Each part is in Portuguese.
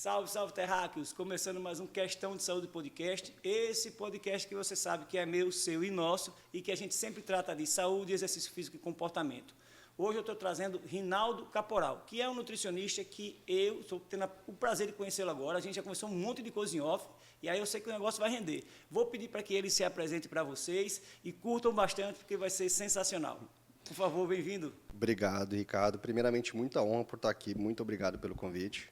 Salve, salve, terráqueos! Começando mais um Questão de Saúde Podcast. Esse podcast que você sabe que é meu, seu e nosso e que a gente sempre trata de saúde, exercício físico e comportamento. Hoje eu estou trazendo Rinaldo Caporal, que é um nutricionista que eu estou tendo o prazer de conhecê-lo agora. A gente já conversou um monte de coisa em off e aí eu sei que o negócio vai render. Vou pedir para que ele se apresente para vocês e curtam bastante porque vai ser sensacional. Por favor, bem-vindo. Obrigado, Ricardo. Primeiramente, muita honra por estar aqui. Muito obrigado pelo convite.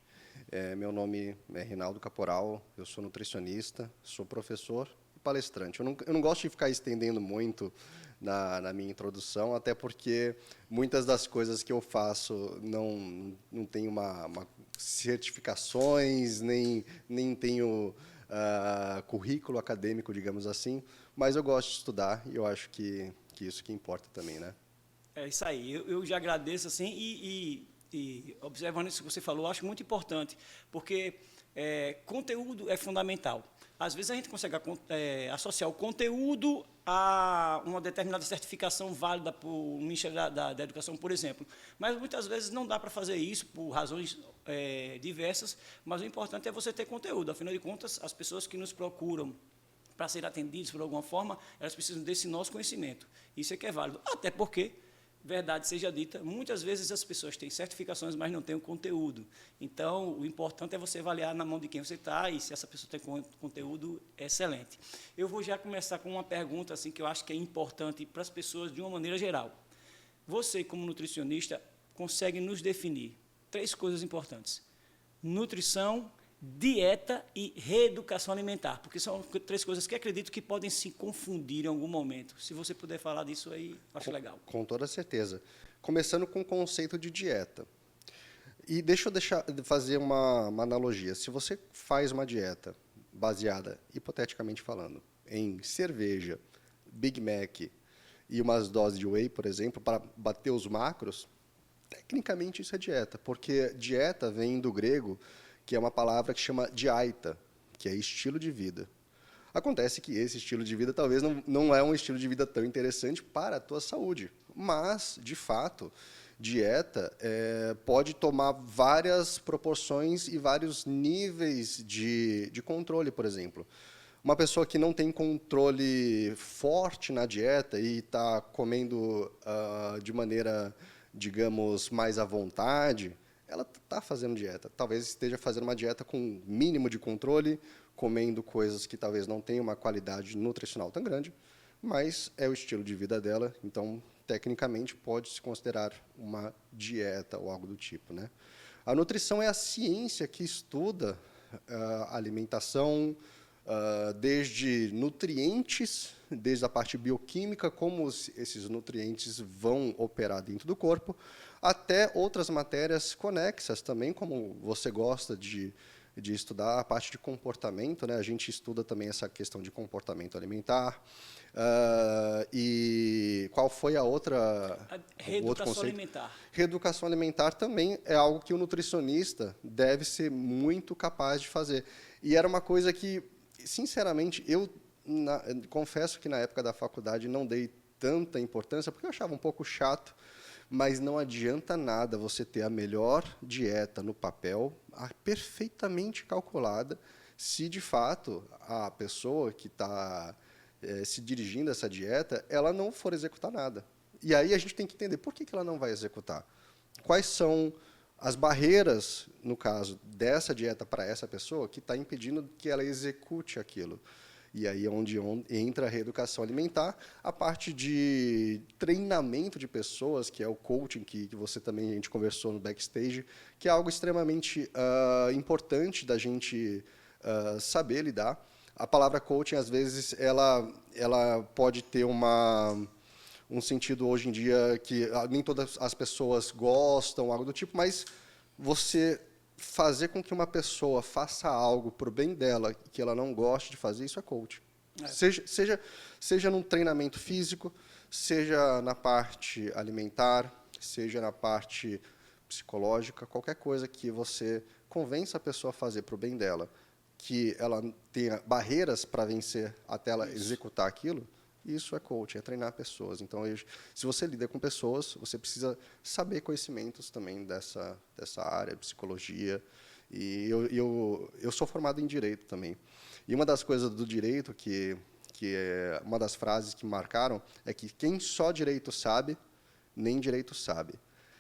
Meu nome é Rinaldo Caporal, eu sou nutricionista, sou professor e palestrante. Eu não gosto de ficar estendendo muito na minha introdução, até porque muitas das coisas que eu faço não tenho uma certificações, nem tenho currículo acadêmico, digamos assim, mas eu gosto de estudar e eu acho que isso que importa também, né? É isso aí, eu já agradeço assim e observando isso que você falou, eu acho muito importante, porque conteúdo é fundamental. Às vezes a gente consegue associar o conteúdo a uma determinada certificação válida por Ministério da Educação, por exemplo, mas muitas vezes não dá para fazer isso por razões diversas, mas o importante é você ter conteúdo, afinal de contas, as pessoas que nos procuram para ser atendidos por alguma forma, elas precisam desse nosso conhecimento. Isso é que é válido, até porque, verdade seja dita, muitas vezes as pessoas têm certificações, mas não têm o conteúdo. Então, o importante é você avaliar na mão de quem você está e se essa pessoa tem conteúdo excelente. Eu vou já começar com uma pergunta assim, que eu acho que é importante para as pessoas de uma maneira geral. Você, como nutricionista, consegue nos definir 3 coisas importantes: nutrição, dieta e reeducação alimentar, porque são 3 coisas que acredito que podem se confundir em algum momento. Se você puder falar disso aí, acho legal. Com toda certeza. Começando com o conceito de dieta. E deixa eu fazer uma analogia. Se você faz uma dieta baseada, hipoteticamente falando, em cerveja, Big Mac e umas doses de whey, por exemplo, para bater os macros, tecnicamente isso é dieta, porque dieta vem do grego, que é uma palavra que chama diaita, que é estilo de vida. Acontece que esse estilo de vida talvez não é um estilo de vida tão interessante para a tua saúde, mas, de fato, dieta pode tomar várias proporções e vários níveis de controle, por exemplo. Uma pessoa que não tem controle forte na dieta e está comendo de maneira, digamos, mais à vontade, ela está fazendo dieta. Talvez esteja fazendo uma dieta com mínimo de controle, comendo coisas que talvez não tenham uma qualidade nutricional tão grande, mas é o estilo de vida dela, então, tecnicamente, pode se considerar uma dieta ou algo do tipo, né? A nutrição é a ciência que estuda a alimentação, desde nutrientes, desde a parte bioquímica, como esses nutrientes vão operar dentro do corpo, até outras matérias conexas também, como você gosta de estudar a parte de comportamento, né? A gente estuda também essa questão de comportamento alimentar. E qual foi a outra? Reeducação alimentar. Reeducação alimentar também é algo que o nutricionista deve ser muito capaz de fazer. E era uma coisa que, sinceramente, eu confesso que na época da faculdade não dei tanta importância, porque eu achava um pouco chato, mas não adianta nada você ter a melhor dieta no papel, perfeitamente calculada, se de fato a pessoa que está se dirigindo a essa dieta, ela não for executar nada. E aí a gente tem que entender por que ela não vai executar. Quais são as barreiras, no caso, dessa dieta para essa pessoa, que está impedindo que ela execute aquilo. E aí é onde entra a reeducação alimentar, a parte de treinamento de pessoas, que é o coaching, que você também, a gente conversou no backstage, que é algo extremamente importante da gente saber lidar. A palavra coaching, às vezes, ela pode ter um sentido hoje em dia que nem todas as pessoas gostam, algo do tipo, mas você fazer com que uma pessoa faça algo para o bem dela que ela não goste de fazer, isso é coaching. Seja num treinamento físico, seja na parte alimentar, seja na parte psicológica, qualquer coisa que você convença a pessoa a fazer para o bem dela, que ela tenha barreiras para vencer até ela executar aquilo, isso é coaching, é treinar pessoas. Então, se você lida com pessoas, você precisa saber conhecimentos também dessa área, psicologia. E eu sou formado em Direito também. E uma das coisas do Direito, que é uma das frases que me marcaram, é que quem só Direito sabe, nem Direito sabe.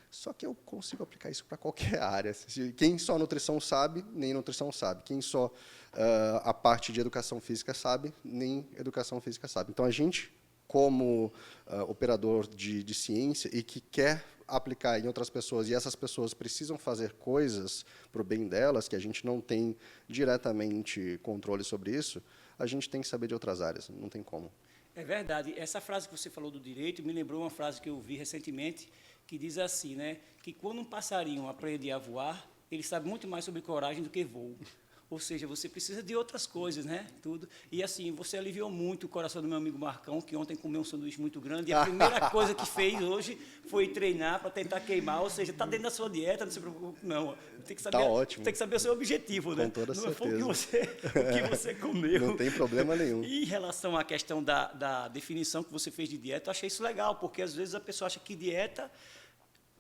Só que eu consigo aplicar isso para qualquer área. Quem só nutrição sabe, nem nutrição sabe. Quem só a parte de educação física sabe, nem educação física sabe. Então, a gente, como operador de ciência e que quer aplicar em outras pessoas, e essas pessoas precisam fazer coisas para o bem delas, que a gente não tem diretamente controle sobre isso, a gente tem que saber de outras áreas, não tem como. É verdade. Essa frase que você falou do direito me lembrou uma frase que eu vi recentemente, que diz assim, né, que quando um passarinho aprende a voar, ele sabe muito mais sobre coragem do que voo. Ou seja, você precisa de outras coisas, né? Tudo. E assim, você aliviou muito o coração do meu amigo Marcão, que ontem comeu um sanduíche muito grande, e a primeira coisa que fez hoje foi treinar para tentar queimar. Ou seja, está dentro da sua dieta, não se preocupe, não. Tem que saber, tá ótimo. Tem que saber o seu objetivo, né? Com toda não certeza. Foi o que você comeu. Não tem problema nenhum. E em relação à questão da definição que você fez de dieta, eu achei isso legal, porque às vezes a pessoa acha que dieta...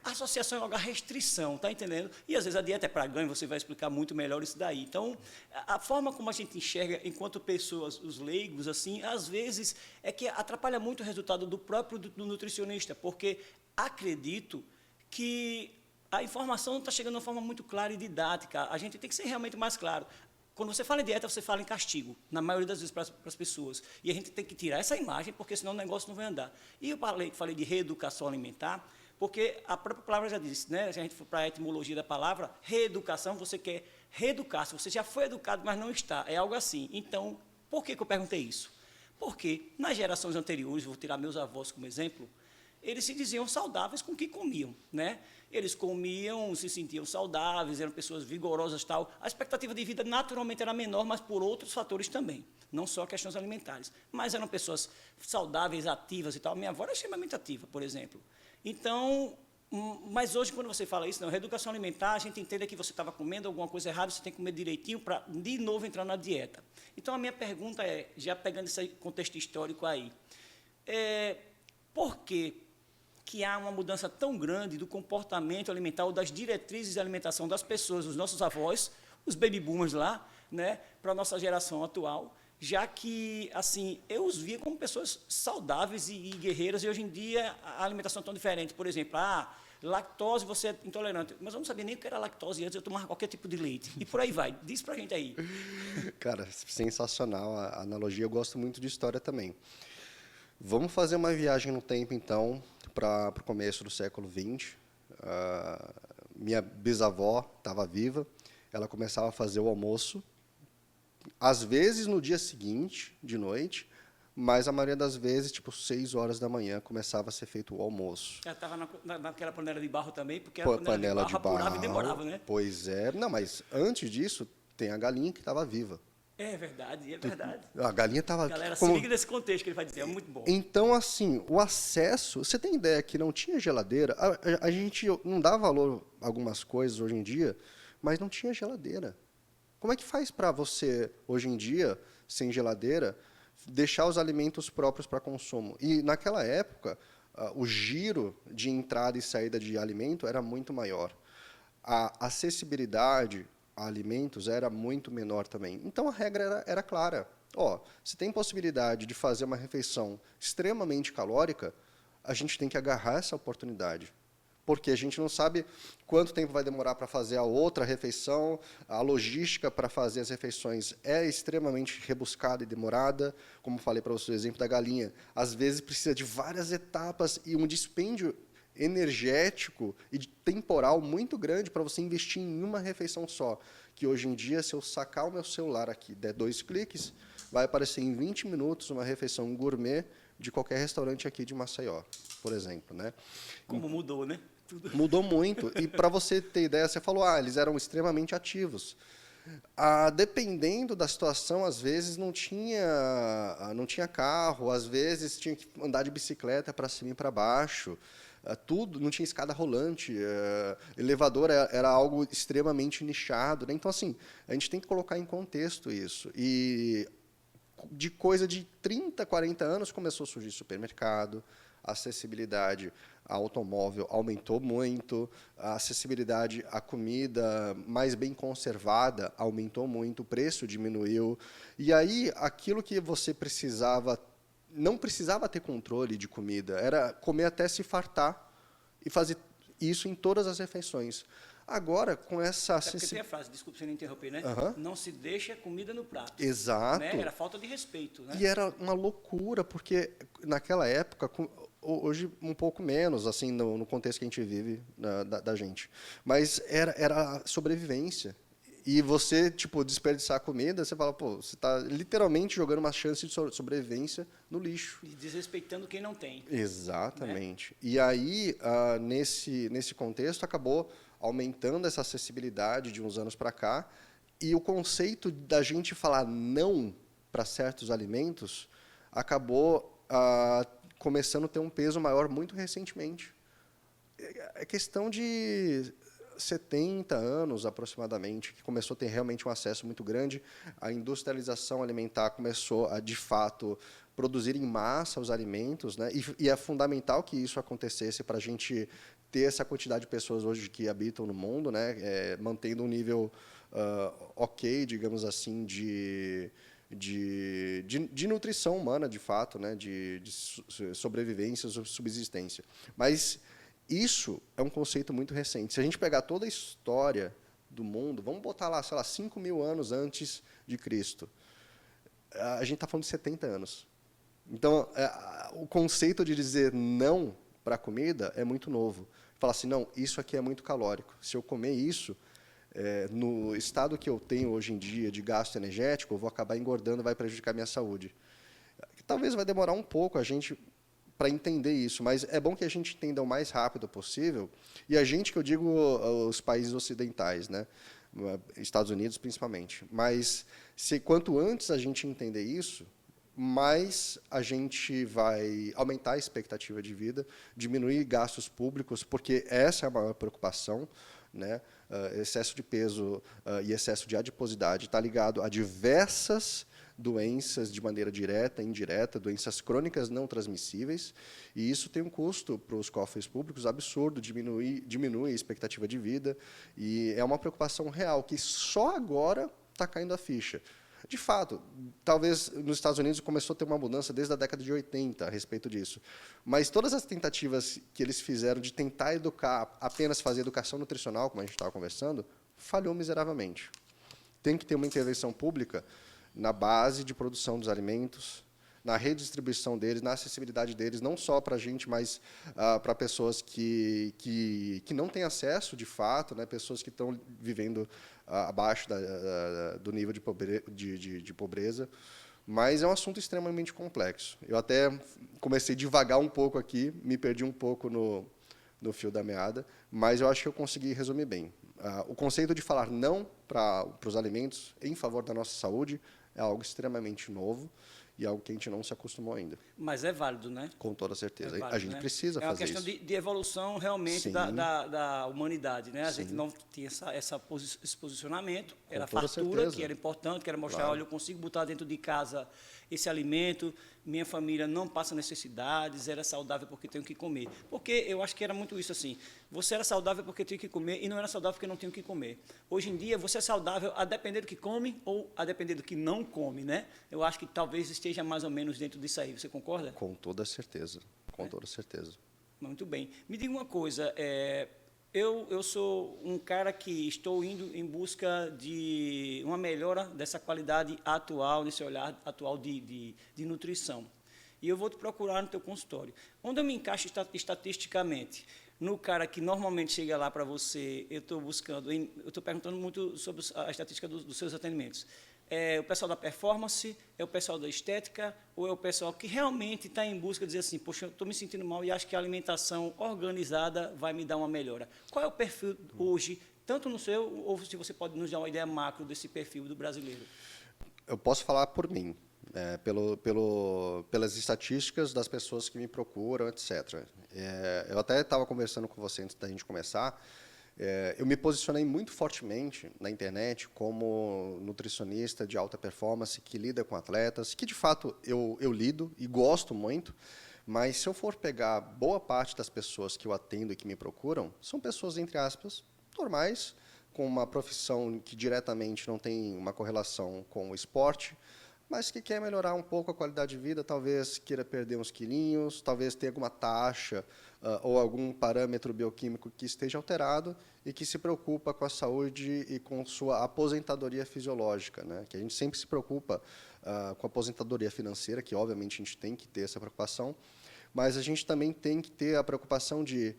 A associação é logo a restrição, tá entendendo? E às vezes a dieta é para ganho, você vai explicar muito melhor isso daí. Então, a forma como a gente enxerga enquanto pessoas, os leigos, assim, às vezes é que atrapalha muito o resultado do próprio do nutricionista, porque acredito que a informação não está chegando de uma forma muito clara e didática. A gente tem que ser realmente mais claro. Quando você fala em dieta, você fala em castigo, na maioria das vezes para as pessoas. E a gente tem que tirar essa imagem, porque senão o negócio não vai andar. E eu falei de reeducação alimentar, porque a própria palavra já disse, né? Se a gente for para a etimologia da palavra, reeducação, você quer reeducar-se. Você já foi educado, mas não está. É algo assim. Então, por que eu perguntei isso? Porque nas gerações anteriores, vou tirar meus avós como exemplo, eles se diziam saudáveis com o que comiam, né? Eles comiam, se sentiam saudáveis, eram pessoas vigorosas, tal. A expectativa de vida naturalmente era menor, mas por outros fatores também, não só questões alimentares. Mas eram pessoas saudáveis, ativas e tal. Minha avó era extremamente ativa, por exemplo. Então, mas hoje, quando você fala isso, não, reeducação alimentar, a gente entende que você estava comendo alguma coisa errada, você tem que comer direitinho para, de novo, entrar na dieta. Então, a minha pergunta é, já pegando esse contexto histórico aí, por que há uma mudança tão grande do comportamento alimentar ou das diretrizes de alimentação das pessoas, dos nossos avós, os baby boomers lá, né, para a nossa geração atual, já que, assim, eu os via como pessoas saudáveis e guerreiras, e hoje em dia a alimentação é tão diferente. Por exemplo, lactose, você é intolerante. Mas eu não sabia nem o que era lactose antes, eu tomava qualquer tipo de leite. E por aí vai. Diz pra gente aí. Cara, sensacional a analogia. Eu gosto muito de história também. Vamos fazer uma viagem no tempo, então, para o começo do século XX. Minha bisavó estava viva, ela começava a fazer o almoço, às vezes no dia seguinte, de noite, mas a maioria das vezes, tipo, 6 horas da manhã, começava a ser feito o almoço. Ela estava naquela panela de barro também, porque a panela de barro apurava e demorava, né? Pois é. Não, mas antes disso, tem a galinha que estava viva. É verdade, é verdade. A galinha estava... Galera, se liga nesse contexto que ele vai dizer, é muito bom. Então, assim, o acesso... Você tem ideia que não tinha geladeira? A gente não dá valor a algumas coisas hoje em dia, mas não tinha geladeira. Como é que faz para você, hoje em dia, sem geladeira, deixar os alimentos próprios para consumo? E, naquela época, o giro de entrada e saída de alimento era muito maior. A acessibilidade a alimentos era muito menor também. Então, a regra era clara. Se tem possibilidade de fazer uma refeição extremamente calórica, a gente tem que agarrar essa oportunidade. Porque a gente não sabe quanto tempo vai demorar para fazer a outra refeição, a logística para fazer as refeições é extremamente rebuscada e demorada, como falei para você, o exemplo da galinha, às vezes precisa de várias etapas e um dispêndio energético e temporal muito grande para você investir em uma refeição só, que hoje em dia, se eu sacar o meu celular aqui, der 2 cliques, vai aparecer em 20 minutos uma refeição gourmet de qualquer restaurante aqui de Maceió, por exemplo, né? Como mudou, né? Tudo. Mudou muito. E, para você ter ideia, você falou, eles eram extremamente ativos. Dependendo da situação, às vezes não tinha carro, às vezes tinha que andar de bicicleta para cima e para baixo. Tudo, não tinha escada rolante, elevador era algo extremamente nichado, né? Então, assim, a gente tem que colocar em contexto isso. E de coisa de 30, 40 anos começou a surgir supermercado, acessibilidade a automóvel aumentou muito, a acessibilidade à comida mais bem conservada aumentou muito, o preço diminuiu. E aí, aquilo que você precisava, não precisava ter controle de comida, era comer até se fartar e fazer isso em todas as refeições. Agora, com essa... Até porque tem a frase, desculpe se eu não interromper, né? Aham. Não se deixa comida no prato. Exato. Né? Era falta de respeito, né? E era uma loucura, porque naquela época, hoje um pouco menos, assim, no contexto que a gente vive da gente, mas era sobrevivência. E você, tipo, desperdiçar comida, você fala, pô, você está literalmente jogando uma chance de sobrevivência no lixo. E desrespeitando quem não tem. Exatamente. Né? E aí, nesse contexto, acabou aumentando essa acessibilidade de uns anos para cá, e o conceito da gente falar não para certos alimentos acabou começando a ter um peso maior muito recentemente. É questão de 70 anos, aproximadamente, que começou a ter realmente um acesso muito grande. A industrialização alimentar começou a, de fato, produzir em massa os alimentos, né? E é fundamental que isso acontecesse para a gente ter essa quantidade de pessoas hoje que habitam no mundo, né? Mantendo um nível ok, digamos assim, de nutrição humana, de fato, né? de sobrevivência, subsistência. Mas isso é um conceito muito recente. Se a gente pegar toda a história do mundo, vamos botar lá, sei lá, 5.000 anos antes de Cristo, a gente está falando de 70 anos. Então, o conceito de dizer não para a comida é muito novo. Falar assim, não, isso aqui é muito calórico. Se eu comer isso, no estado que eu tenho hoje em dia de gasto energético, eu vou acabar engordando, vai prejudicar a minha saúde. Talvez vai demorar um pouco a gente para entender isso, mas é bom que a gente entenda o mais rápido possível. E a gente, que eu digo os países ocidentais, né? Estados Unidos principalmente. Mas quanto antes a gente entender isso, mais a gente vai aumentar a expectativa de vida, diminuir gastos públicos, porque essa é a maior preocupação, né? Excesso de peso e excesso de adiposidade está ligado a diversas doenças de maneira direta e indireta, doenças crônicas não transmissíveis, e isso tem um custo para os cofres públicos absurdo, diminui a expectativa de vida, e é uma preocupação real, que só agora está caindo a ficha. De fato, talvez nos Estados Unidos começou a ter uma mudança desde a década de 80 a respeito disso, mas todas as tentativas que eles fizeram de tentar educar, apenas fazer educação nutricional, como a gente estava conversando, falhou miseravelmente. Tem que ter uma intervenção pública na base de produção dos alimentos, na redistribuição deles, na acessibilidade deles, não só para a gente, mas para pessoas que não têm acesso, de fato, né, pessoas que estão vivendo abaixo do nível de pobreza. Mas é um assunto extremamente complexo. Eu até comecei devagar um pouco aqui, me perdi um pouco no fio da meada, mas eu acho que eu consegui resumir bem. O conceito de falar não para os alimentos em favor da nossa saúde é algo extremamente novo e algo que a gente não se acostumou ainda. Mas é válido, né? Com toda certeza. Válido, a gente precisa fazer isso. É uma questão de evolução realmente da humanidade, né? A gente não tinha esse posicionamento, era a fartura, que era importante, que era mostrar, olha, eu consigo botar dentro de casa esse alimento, minha família não passa necessidades, era saudável porque tenho que comer. Porque eu acho que era muito isso assim, você era saudável porque tinha que comer e não era saudável porque não tinha o que comer. Hoje em dia, você é saudável a depender do que come ou a depender do que não come, né? Eu acho que talvez esteja mais ou menos dentro disso aí, você concorda? Com toda certeza, com toda certeza. Muito bem. Me diga uma coisa, eu sou um cara que estou indo em busca de uma melhora dessa qualidade atual, nesse olhar atual de nutrição. E eu vou te procurar no teu consultório. Onde eu me encaixo estatisticamente? No cara que normalmente chega lá para você, eu estou perguntando muito sobre a estatística dos seus atendimentos. É o pessoal da performance, é o pessoal da estética, ou é o pessoal que realmente está em busca de dizer assim, poxa, eu estou me sentindo mal e acho que a alimentação organizada vai me dar uma melhora. Qual é o perfil hoje, tanto no seu, ou se você pode nos dar uma ideia macro desse perfil do brasileiro? Eu posso falar por mim, pelas estatísticas das pessoas que me procuram, etc. Eu até estava conversando com você antes da gente começar. Eu me posicionei muito fortemente na internet como nutricionista de alta performance que lida com atletas, que de fato eu lido e gosto muito, Mas se eu for pegar boa parte das pessoas que eu atendo e que me procuram, são pessoas, entre aspas, normais, com uma profissão que diretamente não tem uma correlação com o esporte, mas que quer melhorar um pouco a qualidade de vida, talvez queira perder uns quilinhos, talvez tenha alguma taxa ou algum parâmetro bioquímico que esteja alterado e que se preocupa com a saúde e com sua aposentadoria fisiológica, né? Que a gente sempre se preocupa com a aposentadoria financeira, que obviamente a gente tem que ter essa preocupação, mas a gente também tem que ter a preocupação de,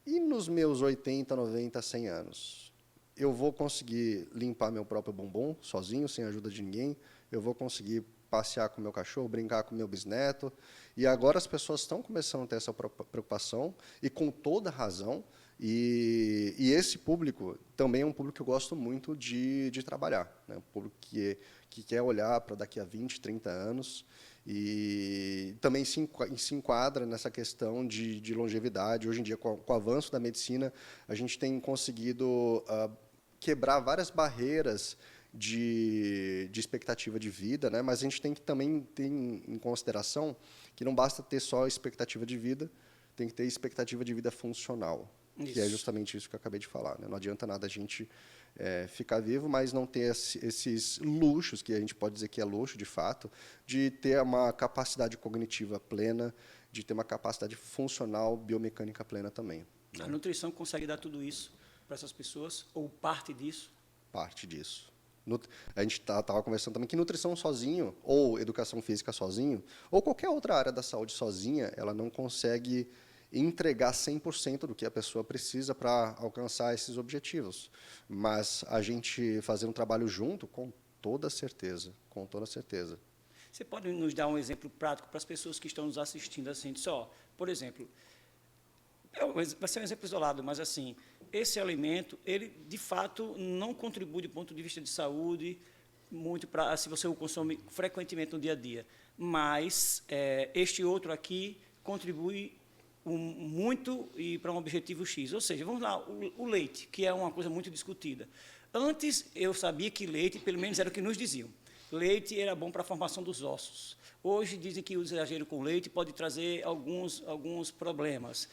e nos meus 80, 90, 100 anos? Eu vou conseguir limpar meu próprio bumbum sozinho, sem a ajuda de ninguém? Eu vou conseguir passear com o meu cachorro, brincar com o meu bisneto? E agora as pessoas estão começando a ter essa preocupação, e com toda razão, e esse público também é um público que eu gosto muito de trabalhar, né? Um público que quer olhar para daqui a 20, 30 anos, e também se enquadra nessa questão de longevidade. Hoje em dia, com o avanço da medicina, a gente tem conseguido quebrar várias barreiras de expectativa de vida, né? Mas a gente tem que também ter em consideração que não basta ter só expectativa de vida, tem que ter expectativa de vida funcional, que é justamente isso que eu acabei de falar, né? Não adianta nada a gente ficar vivo, mas não ter esses luxos, que a gente pode dizer que é luxo, de fato, de ter uma capacidade cognitiva plena, de ter uma capacidade funcional, biomecânica plena também, né? A nutrição consegue dar tudo isso para essas pessoas, ou parte disso? Parte disso. A gente estava conversando também que nutrição sozinho, ou educação física sozinho, ou qualquer outra área da saúde sozinha, ela não consegue entregar 100% do que a pessoa precisa para alcançar esses objetivos. Mas a gente fazer um trabalho junto, com toda certeza, com toda certeza. Você pode nos dar um exemplo prático para as pessoas que estão nos assistindo, assim, só, por exemplo, vai ser um exemplo isolado, mas assim, esse alimento, ele de fato não contribui do ponto de vista de saúde muito para se você o consome frequentemente no dia a dia, mas este outro aqui contribui muito e para um objetivo X. Ou seja, vamos lá, o leite, que é uma coisa muito discutida. Antes eu sabia que leite, pelo menos era o que nos diziam, leite era bom para a formação dos ossos. Hoje dizem que o exagero com leite pode trazer alguns problemas.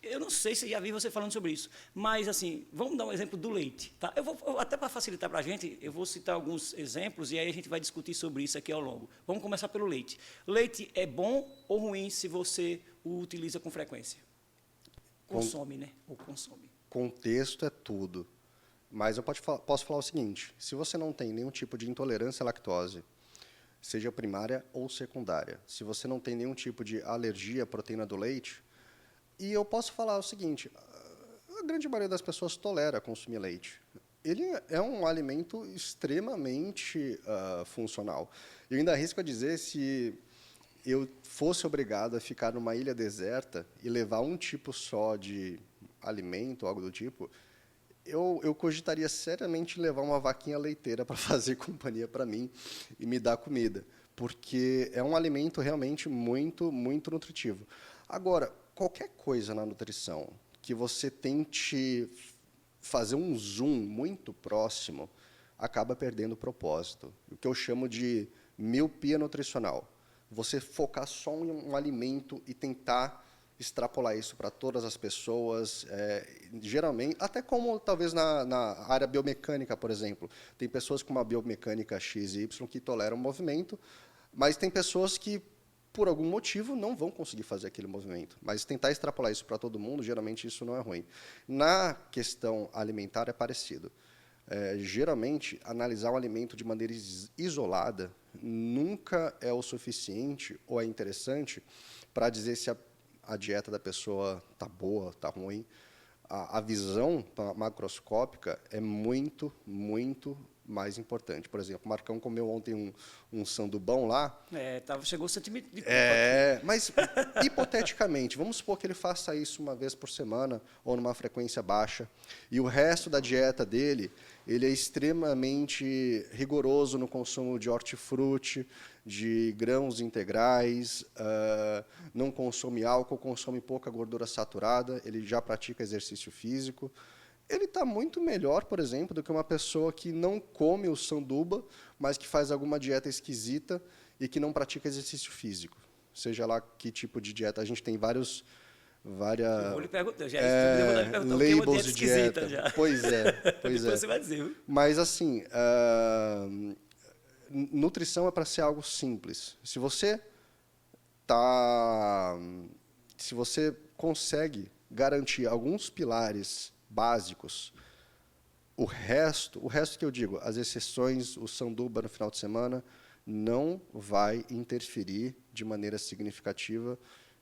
Eu não sei se já vi você falando sobre isso, mas, assim, vamos dar um exemplo do leite. Tá? Até para facilitar para a gente, eu vou citar alguns exemplos e aí a gente vai discutir sobre isso aqui ao longo. Vamos começar pelo leite. Leite é bom ou ruim se você o utiliza com frequência? Consome, né? Ou consome. Contexto é tudo. Mas eu posso falar o seguinte, se você não tem nenhum tipo de intolerância à lactose, seja primária ou secundária, se você não tem nenhum tipo de alergia à proteína do leite, e eu posso falar o seguinte, a grande maioria das pessoas tolera consumir leite. Ele é um alimento extremamente funcional. Eu ainda arrisco a dizer, se eu fosse obrigado a ficar numa ilha deserta e levar um tipo só de alimento, algo do tipo, eu cogitaria seriamente levar uma vaquinha leiteira para fazer companhia para mim e me dar comida, porque é um alimento realmente muito, muito nutritivo. Agora, qualquer coisa na nutrição que você tente fazer um zoom muito próximo, acaba perdendo o propósito. O que eu chamo de miopia nutricional. Você focar só em um alimento e tentar extrapolar isso para todas as pessoas, geralmente, até como talvez na área biomecânica, por exemplo. Tem pessoas com uma biomecânica X e Y que toleram o movimento, mas tem pessoas que, por algum motivo, não vão conseguir fazer aquele movimento. Mas tentar extrapolar isso para todo mundo, geralmente, isso não é ruim. Na questão alimentar, é parecido. Geralmente, analisar um alimento de maneira isolada nunca é o suficiente ou é interessante para dizer se a dieta da pessoa está boa, está ruim. A visão macroscópica é muito, muito mais importante. Por exemplo, o Marcão comeu ontem um sandubão lá. Chegou 100 centímetros de Mas, hipoteticamente, vamos supor que ele faça isso uma vez por semana ou numa frequência baixa, e o resto da dieta dele, ele é extremamente rigoroso no consumo de hortifruti, de grãos integrais, não consome álcool, consome pouca gordura saturada, ele já pratica exercício físico. Ele está muito melhor, por exemplo, do que uma pessoa que não come o sanduba, mas que faz alguma dieta esquisita e que não pratica exercício físico. seja lá que tipo de dieta. A gente tem várias Eu vou lhe perguntar, já eu vou lhe perguntar, o que é uma labels dieta de esquisita dieta. já. Pois é, pois Depois é. você vai dizer, viu? Mas, assim, nutrição é para ser algo simples. Tá, se você consegue garantir alguns pilares básicos, o resto que eu digo, as exceções, o sanduba no final de semana, não vai interferir de maneira significativa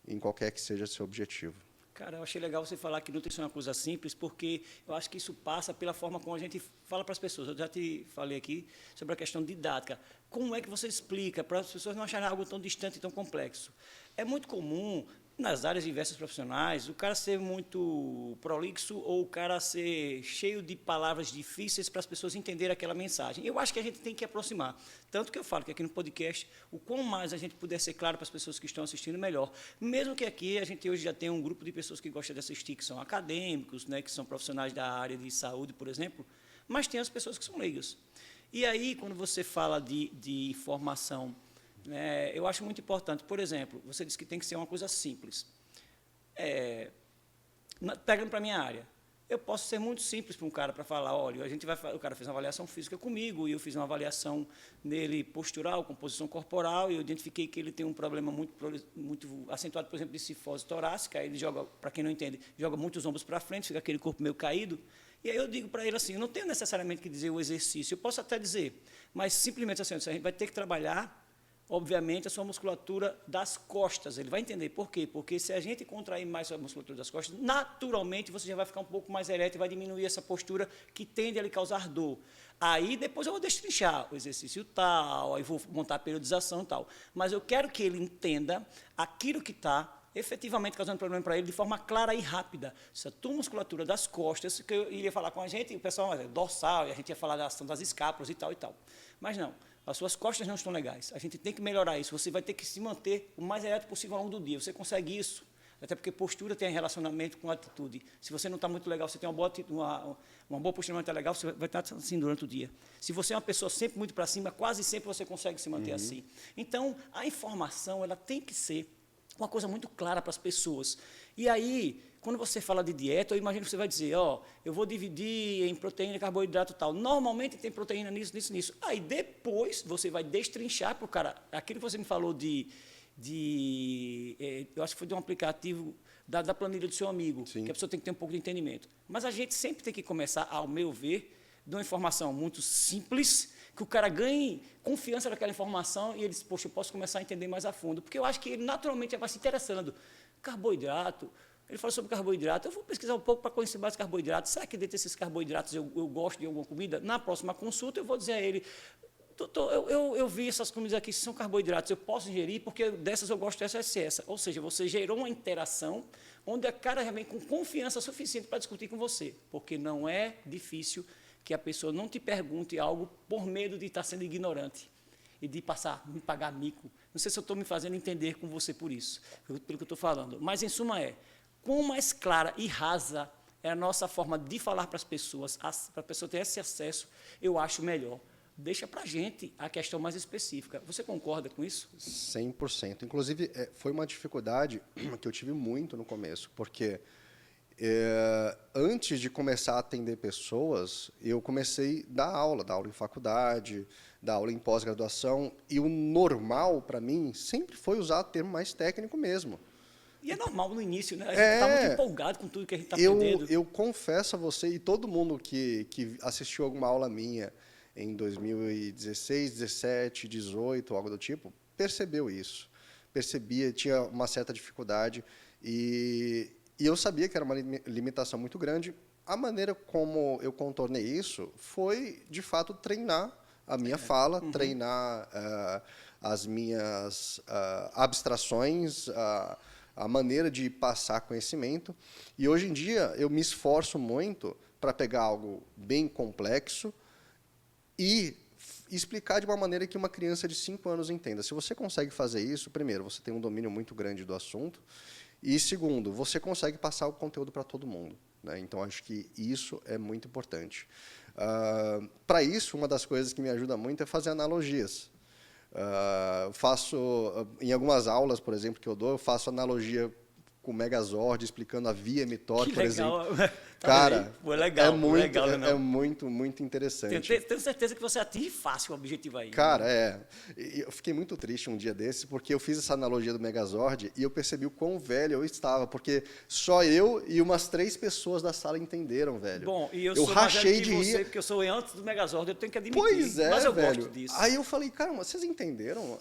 em qualquer que seja seu objetivo. Cara, eu achei legal você falar que nutrição é uma coisa simples, porque eu acho que isso passa pela forma como a gente fala para as pessoas. Eu já te falei aqui sobre a questão didática. Como é que você explica para as pessoas não acharem algo tão distante e tão complexo? É muito comum, nas áreas diversas profissionais, o cara ser muito prolixo ou o cara ser cheio de palavras difíceis para as pessoas entenderem aquela mensagem. Eu acho que a gente tem que aproximar. Tanto que eu falo que aqui no podcast, o quão mais a gente puder ser claro para as pessoas que estão assistindo, melhor. Mesmo que aqui a gente hoje já tem um grupo de pessoas que gostam de assistir, que são acadêmicos, né, que são profissionais da área de saúde, por exemplo, mas tem as pessoas que são leigas. E aí, quando você fala de formação, eu acho muito importante. Por exemplo, você disse que tem que ser uma coisa simples. Pegando para a minha área, eu posso ser muito simples para um cara para falar, olha, o cara fez uma avaliação física comigo e eu fiz uma avaliação nele postural, composição corporal, e eu identifiquei que ele tem um problema muito acentuado, por exemplo, de cifose torácica. Aí ele joga, para quem não entende, joga muitos ombros para frente, fica aquele corpo meio caído. E aí eu digo para ele assim, eu não tenho necessariamente que dizer o exercício, eu posso até dizer, mas simplesmente assim, a gente vai ter que trabalhar, obviamente, a sua musculatura das costas. Ele vai entender por quê. Porque se a gente contrair mais a musculatura das costas, naturalmente você já vai ficar um pouco mais ereto e vai diminuir essa postura que tende a lhe causar dor. Aí depois eu vou destrinchar o exercício tal, aí vou montar a periodização tal. Mas eu quero que ele entenda aquilo que está efetivamente causando problema para ele de forma clara e rápida. Essa tua musculatura das costas, que eu iria falar com a gente, e o pessoal, dorsal, e a gente ia falar da ação das escápulas e tal e tal. Mas não. As suas costas não estão legais. A gente tem que melhorar isso. Você vai ter que se manter o mais ereto possível ao longo do dia. Você consegue isso. Até porque postura tem relacionamento com atitude. Se você não está muito legal, você tem uma boa postura, não está legal, você vai estar assim durante o dia. Se você é uma pessoa sempre muito para cima, quase sempre você consegue se manter assim. Então, a informação ela tem que ser uma coisa muito clara para as pessoas. E aí, quando você fala de dieta, eu imagino que você vai dizer, eu vou dividir em proteína, carboidrato e tal. Normalmente tem proteína nisso, nisso, nisso. Aí depois você vai destrinchar para o cara, aquilo que você me falou eu acho que foi de um aplicativo da planilha do seu amigo, Sim. que a pessoa tem que ter um pouco de entendimento. Mas a gente sempre tem que começar, ao meu ver, de uma informação muito simples, que o cara ganhe confiança naquela informação e ele diz, poxa, eu posso começar a entender mais a fundo. Porque eu acho que ele naturalmente vai se interessando. Carboidrato, ele fala sobre carboidrato, eu vou pesquisar um pouco para conhecer mais carboidratos. Será que dentro desses carboidratos eu gosto de alguma comida? Na próxima consulta eu vou dizer a ele, doutor, eu vi essas comidas aqui, são carboidratos, eu posso ingerir porque dessas eu gosto dessa e essa. Ou seja, você gerou uma interação onde a cara já vem com confiança suficiente para discutir com você, porque não é difícil que a pessoa não te pergunte algo por medo de estar sendo ignorante e de me pagar mico. Não sei se eu estou me fazendo entender com você por isso, pelo que eu estou falando. Mas, em suma, quanto mais clara e rasa é a nossa forma de falar para as pessoas, para a pessoa ter esse acesso, eu acho melhor. Deixa para a gente a questão mais específica. Você concorda com isso? 100%. Inclusive, foi uma dificuldade que eu tive muito no começo, porque antes de começar a atender pessoas, eu comecei a dar aula em faculdade, dar aula em pós-graduação, e o normal, para mim, sempre foi usar termo mais técnico mesmo. E é normal no início, né? A gente está muito empolgado com tudo que a gente está aprendendo. Eu confesso a você, e todo mundo que assistiu alguma aula minha em 2016, 17, 18, algo do tipo, percebeu isso. Percebia, tinha uma certa dificuldade, e eu sabia que era uma limitação muito grande. A maneira como eu contornei isso foi, de fato, treinar a minha fala, treinar as minhas abstrações, a maneira de passar conhecimento. E, hoje em dia, eu me esforço muito para pegar algo bem complexo e explicar de uma maneira que uma criança de 5 anos entenda. Se você consegue fazer isso, primeiro, você tem um domínio muito grande do assunto, e, segundo, você consegue passar o conteúdo para todo mundo, né? Então, acho que isso é muito importante. Para isso, uma das coisas que me ajuda muito é fazer analogias. Em algumas aulas, por exemplo, que eu dou, eu faço analogia com o Megazord, explicando a via mTOR, Que por legal. exemplo. Tá Cara, foi legal, é muito interessante. Tenho certeza que você atinge fácil o objetivo aí. Cara, né? E eu fiquei muito triste um dia desses, porque eu fiz essa analogia do Megazord e eu percebi o quão velho eu estava, porque só eu e umas 3 pessoas da sala entenderam, velho. Bom, e eu eu sou mais velho rachei que de você, rir. porque eu sou antes do Megazord, eu tenho que admitir. Pois é, mas eu velho. gosto disso. Aí eu falei, cara, mas vocês entenderam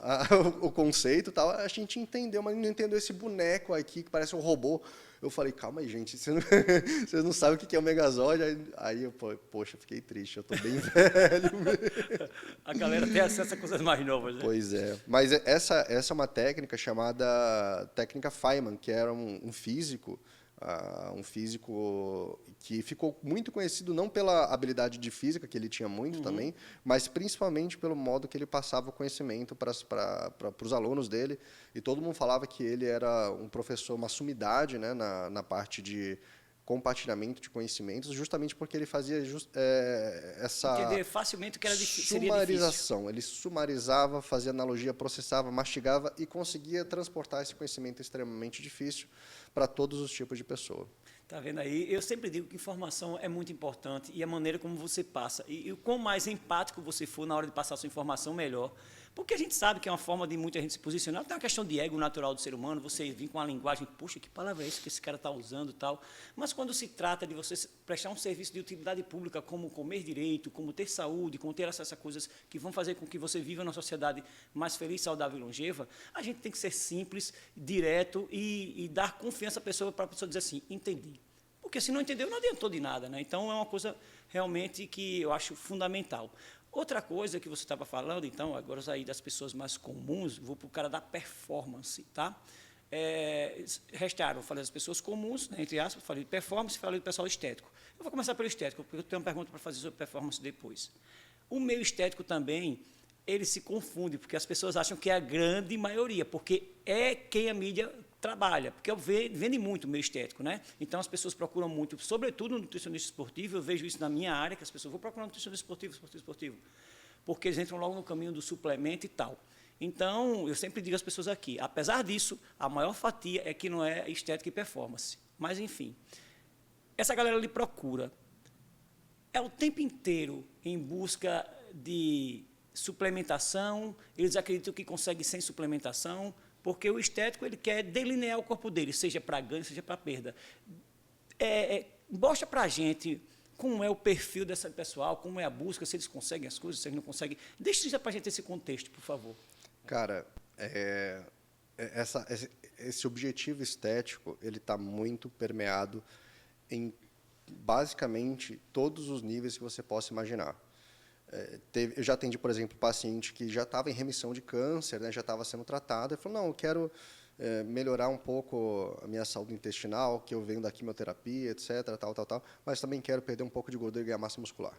o conceito e tal? A gente entendeu, mas não entendeu esse boneco aqui que parece um robô. Eu falei, calma aí, gente, vocês não sabem o que é o Megazord? Aí eu, poxa, fiquei triste, eu tô bem velho mesmo. A galera tem acesso a coisas mais novas, né? Pois é. Mas essa é uma técnica chamada técnica Feynman, que era um físico, um físico que ficou muito conhecido não pela habilidade de física, que ele tinha muito também, mas principalmente pelo modo que ele passava o conhecimento para os alunos dele. E todo mundo falava que ele era um professor, uma sumidade, né, na parte de compartilhamento de conhecimentos, justamente porque ele fazia essa Entender facilmente o que era seria sumarização. Ele sumarizava, fazia analogia, processava, mastigava e conseguia transportar esse conhecimento extremamente difícil para todos os tipos de pessoa. Tá vendo aí? Eu sempre digo que informação é muito importante e a maneira como você passa. E o quão mais empático você for na hora de passar a sua informação, melhor. Porque a gente sabe que é uma forma de muita gente se posicionar. Tem uma questão de ego natural do ser humano, você vir com uma linguagem, puxa, que palavra é essa que esse cara está usando e tal. Mas quando se trata de você prestar um serviço de utilidade pública, como comer direito, como ter saúde, como ter acesso a coisas que vão fazer com que você viva numa sociedade mais feliz, saudável e longeva, a gente tem que ser simples, direto e dar confiança à pessoa para a pessoa dizer assim, entendi. Porque se não entendeu, não adiantou de nada, né? Então, é uma coisa realmente que eu acho fundamental. Outra coisa que você estava falando, então, agora sair das pessoas mais comuns, vou para o cara da performance, tá? Restaram, falei das pessoas comuns, né, entre aspas, falei de performance, falei do pessoal estético. Eu vou começar pelo estético, porque eu tenho uma pergunta para fazer sobre performance depois. O meio estético também, ele se confunde, porque as pessoas acham que é a grande maioria, porque é quem a mídia trabalha, porque vende muito o meio estético, né? Então, as pessoas procuram muito, sobretudo no nutricionista esportivo, eu vejo isso na minha área, que as pessoas vão procurar nutricionista esportivo, porque eles entram logo no caminho do suplemento e tal. Então, eu sempre digo às pessoas aqui, apesar disso, a maior fatia é que não é estética e performance. Mas, enfim, essa galera lhe procura. É o tempo inteiro em busca de suplementação, eles acreditam que conseguem sem suplementação, porque o estético ele quer delinear o corpo dele, seja para ganho, seja para perda. Mostra para a gente como é o perfil dessa pessoal, como é a busca, se eles conseguem as coisas, se eles não conseguem. Deixa para a gente esse contexto, por favor. Cara, esse objetivo estético ele está muito permeado em basicamente todos os níveis que você possa imaginar. Eu já atendi, por exemplo, paciente que já estava em remissão de câncer, né, já estava sendo tratado, e falou, não, eu quero melhorar um pouco a minha saúde intestinal, que eu venho da quimioterapia, etc., tal, mas também quero perder um pouco de gordura e ganhar massa muscular.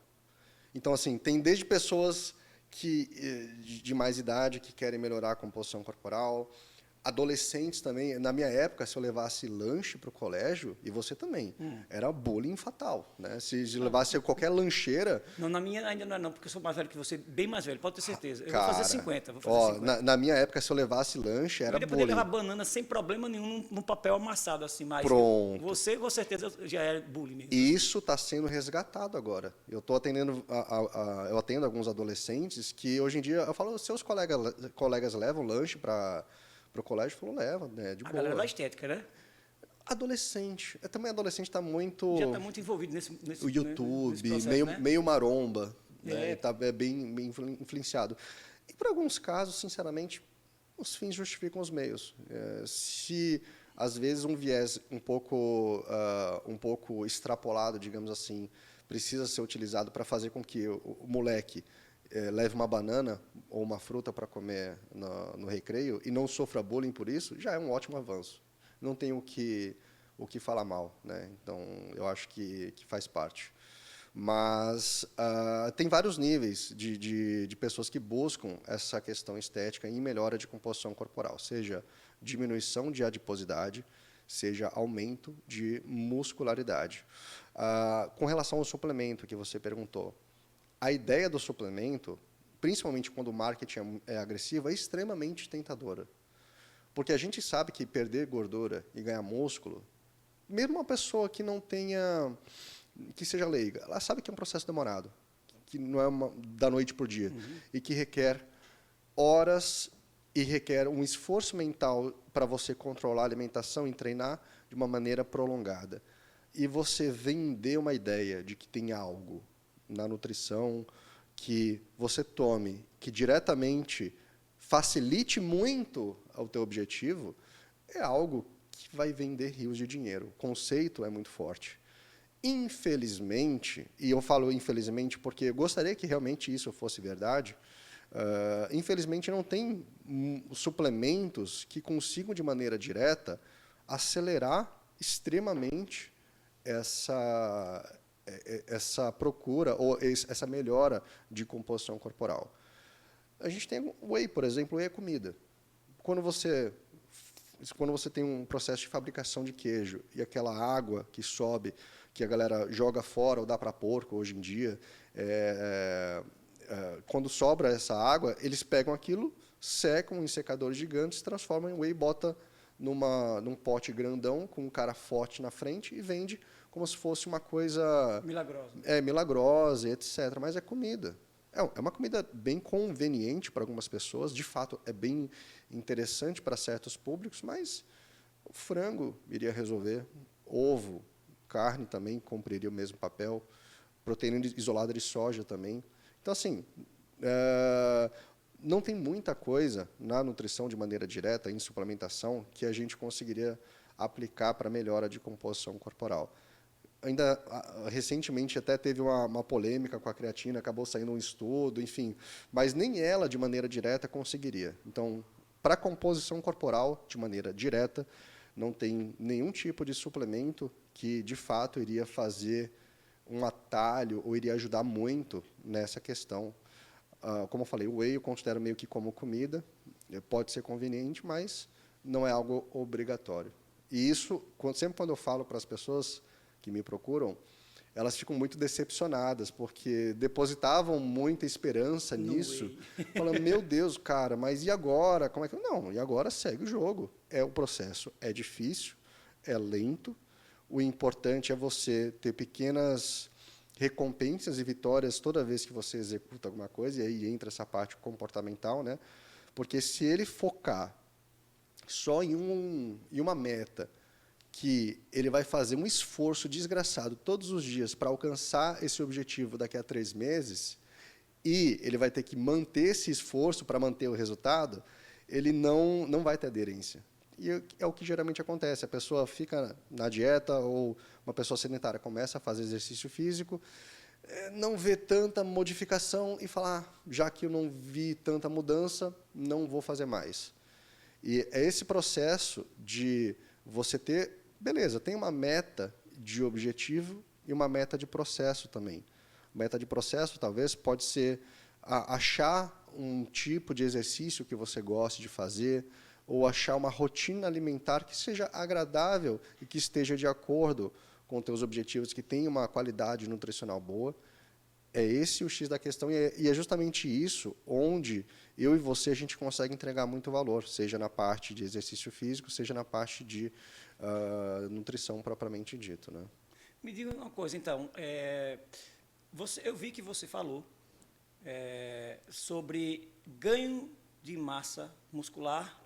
Então, assim, tem desde pessoas de mais idade que querem melhorar a composição corporal, adolescentes também. Na minha época, se eu levasse lanche para o colégio, e você também, era bullying fatal, né? Se levasse qualquer lancheira... Não, na minha ainda não é não, porque eu sou mais velho que você, bem mais velho, pode ter certeza. Eu Cara, vou fazer 50, vou fazer 50. Na minha época, se eu levasse lanche, era Eu bullying. poder levar banana sem problema nenhum num papel amassado assim, mas Pronto. Você com certeza já é bullying mesmo. E isso está sendo resgatado agora. Eu estou atendendo, eu atendo alguns adolescentes que hoje em dia eu falo, seus colegas levam lanche para o colégio? Falou, leva, né, de boa. A galera da estética, né? Adolescente. Também adolescente está muito... Já está muito envolvido nesse o YouTube, nesse processo, né? meio maromba, né? Tá bem influenciado. E, por alguns casos, sinceramente, os fins justificam os meios. Se, às vezes, um viés um pouco extrapolado, digamos assim, precisa ser utilizado para fazer com que o moleque leve uma banana ou uma fruta para comer no recreio e não sofra bullying por isso, já é um ótimo avanço. Não tem o que falar mal, né? Então, eu acho que faz parte. Mas tem vários níveis de pessoas que buscam essa questão estética em melhora de composição corporal, seja diminuição de adiposidade, seja aumento de muscularidade. Com relação ao suplemento que você perguntou, a ideia do suplemento, principalmente quando o marketing é agressivo, é extremamente tentadora. Porque a gente sabe que perder gordura e ganhar músculo, mesmo uma pessoa que não tenha, que seja leiga, ela sabe que é um processo demorado, que não é da noite para o dia, e que requer horas e requer um esforço mental para você controlar a alimentação e treinar de uma maneira prolongada. E você vender uma ideia de que tem algo na nutrição que você tome, que diretamente facilite muito o teu objetivo, é algo que vai vender rios de dinheiro. O conceito é muito forte. Infelizmente, e eu falo infelizmente porque eu gostaria que realmente isso fosse verdade, infelizmente não tem suplementos que consigam de maneira direta acelerar extremamente essa procura ou essa melhora de composição corporal. A gente tem o whey, por exemplo, o whey é comida. Quando você tem um processo de fabricação de queijo e aquela água que sobe, que a galera joga fora ou dá para porco hoje em dia, quando sobra essa água, eles pegam aquilo, secam em secadores gigantes, transformam em whey, bota num pote grandão com um cara forte na frente e vende como se fosse uma coisa milagrosa. Milagrosa, etc. Mas é comida. É uma comida bem conveniente para algumas pessoas, de fato é bem interessante para certos públicos, mas o frango iria resolver, ovo, carne também cumpriria o mesmo papel, proteína isolada de soja também. Então, assim, não tem muita coisa na nutrição de maneira direta, em suplementação, que a gente conseguiria aplicar para melhora de composição corporal. Ainda recentemente até teve uma polêmica com a creatina, acabou saindo um estudo, enfim, mas nem ela de maneira direta conseguiria. Então, para composição corporal de maneira direta, não tem nenhum tipo de suplemento que de fato iria fazer um atalho ou iria ajudar muito nessa questão. Como eu falei, o whey eu considero meio que como comida, pode ser conveniente, mas não é algo obrigatório. E isso, sempre quando eu falo para as pessoas que me procuram, elas ficam muito decepcionadas, porque depositavam muita esperança nisso, falando, meu Deus, cara, mas e agora? Como é que... Não, e agora segue o jogo. O processo é difícil, é lento, o importante é você ter pequenas recompensas e vitórias toda vez que você executa alguma coisa, e aí entra essa parte comportamental, né? Porque se ele focar só em uma meta, que ele vai fazer um esforço desgraçado todos os dias para alcançar esse objetivo daqui a 3 meses, e ele vai ter que manter esse esforço para manter o resultado, ele não vai ter aderência. E é o que geralmente acontece. A pessoa fica na dieta, ou uma pessoa sedentária começa a fazer exercício físico, não vê tanta modificação e fala, já que eu não vi tanta mudança, não vou fazer mais. E é esse processo de você ter, beleza, tem uma meta de objetivo e uma meta de processo também. Meta de processo, talvez, pode ser achar um tipo de exercício que você goste de fazer, ou achar uma rotina alimentar que seja agradável e que esteja de acordo com os teus objetivos, que tenha uma qualidade nutricional boa. É esse o X da questão, e é justamente isso onde eu e você a gente consegue entregar muito valor, seja na parte de exercício físico, seja na parte de nutrição propriamente dito, né? Me diga uma coisa, então, eu vi que você falou sobre ganho de massa muscular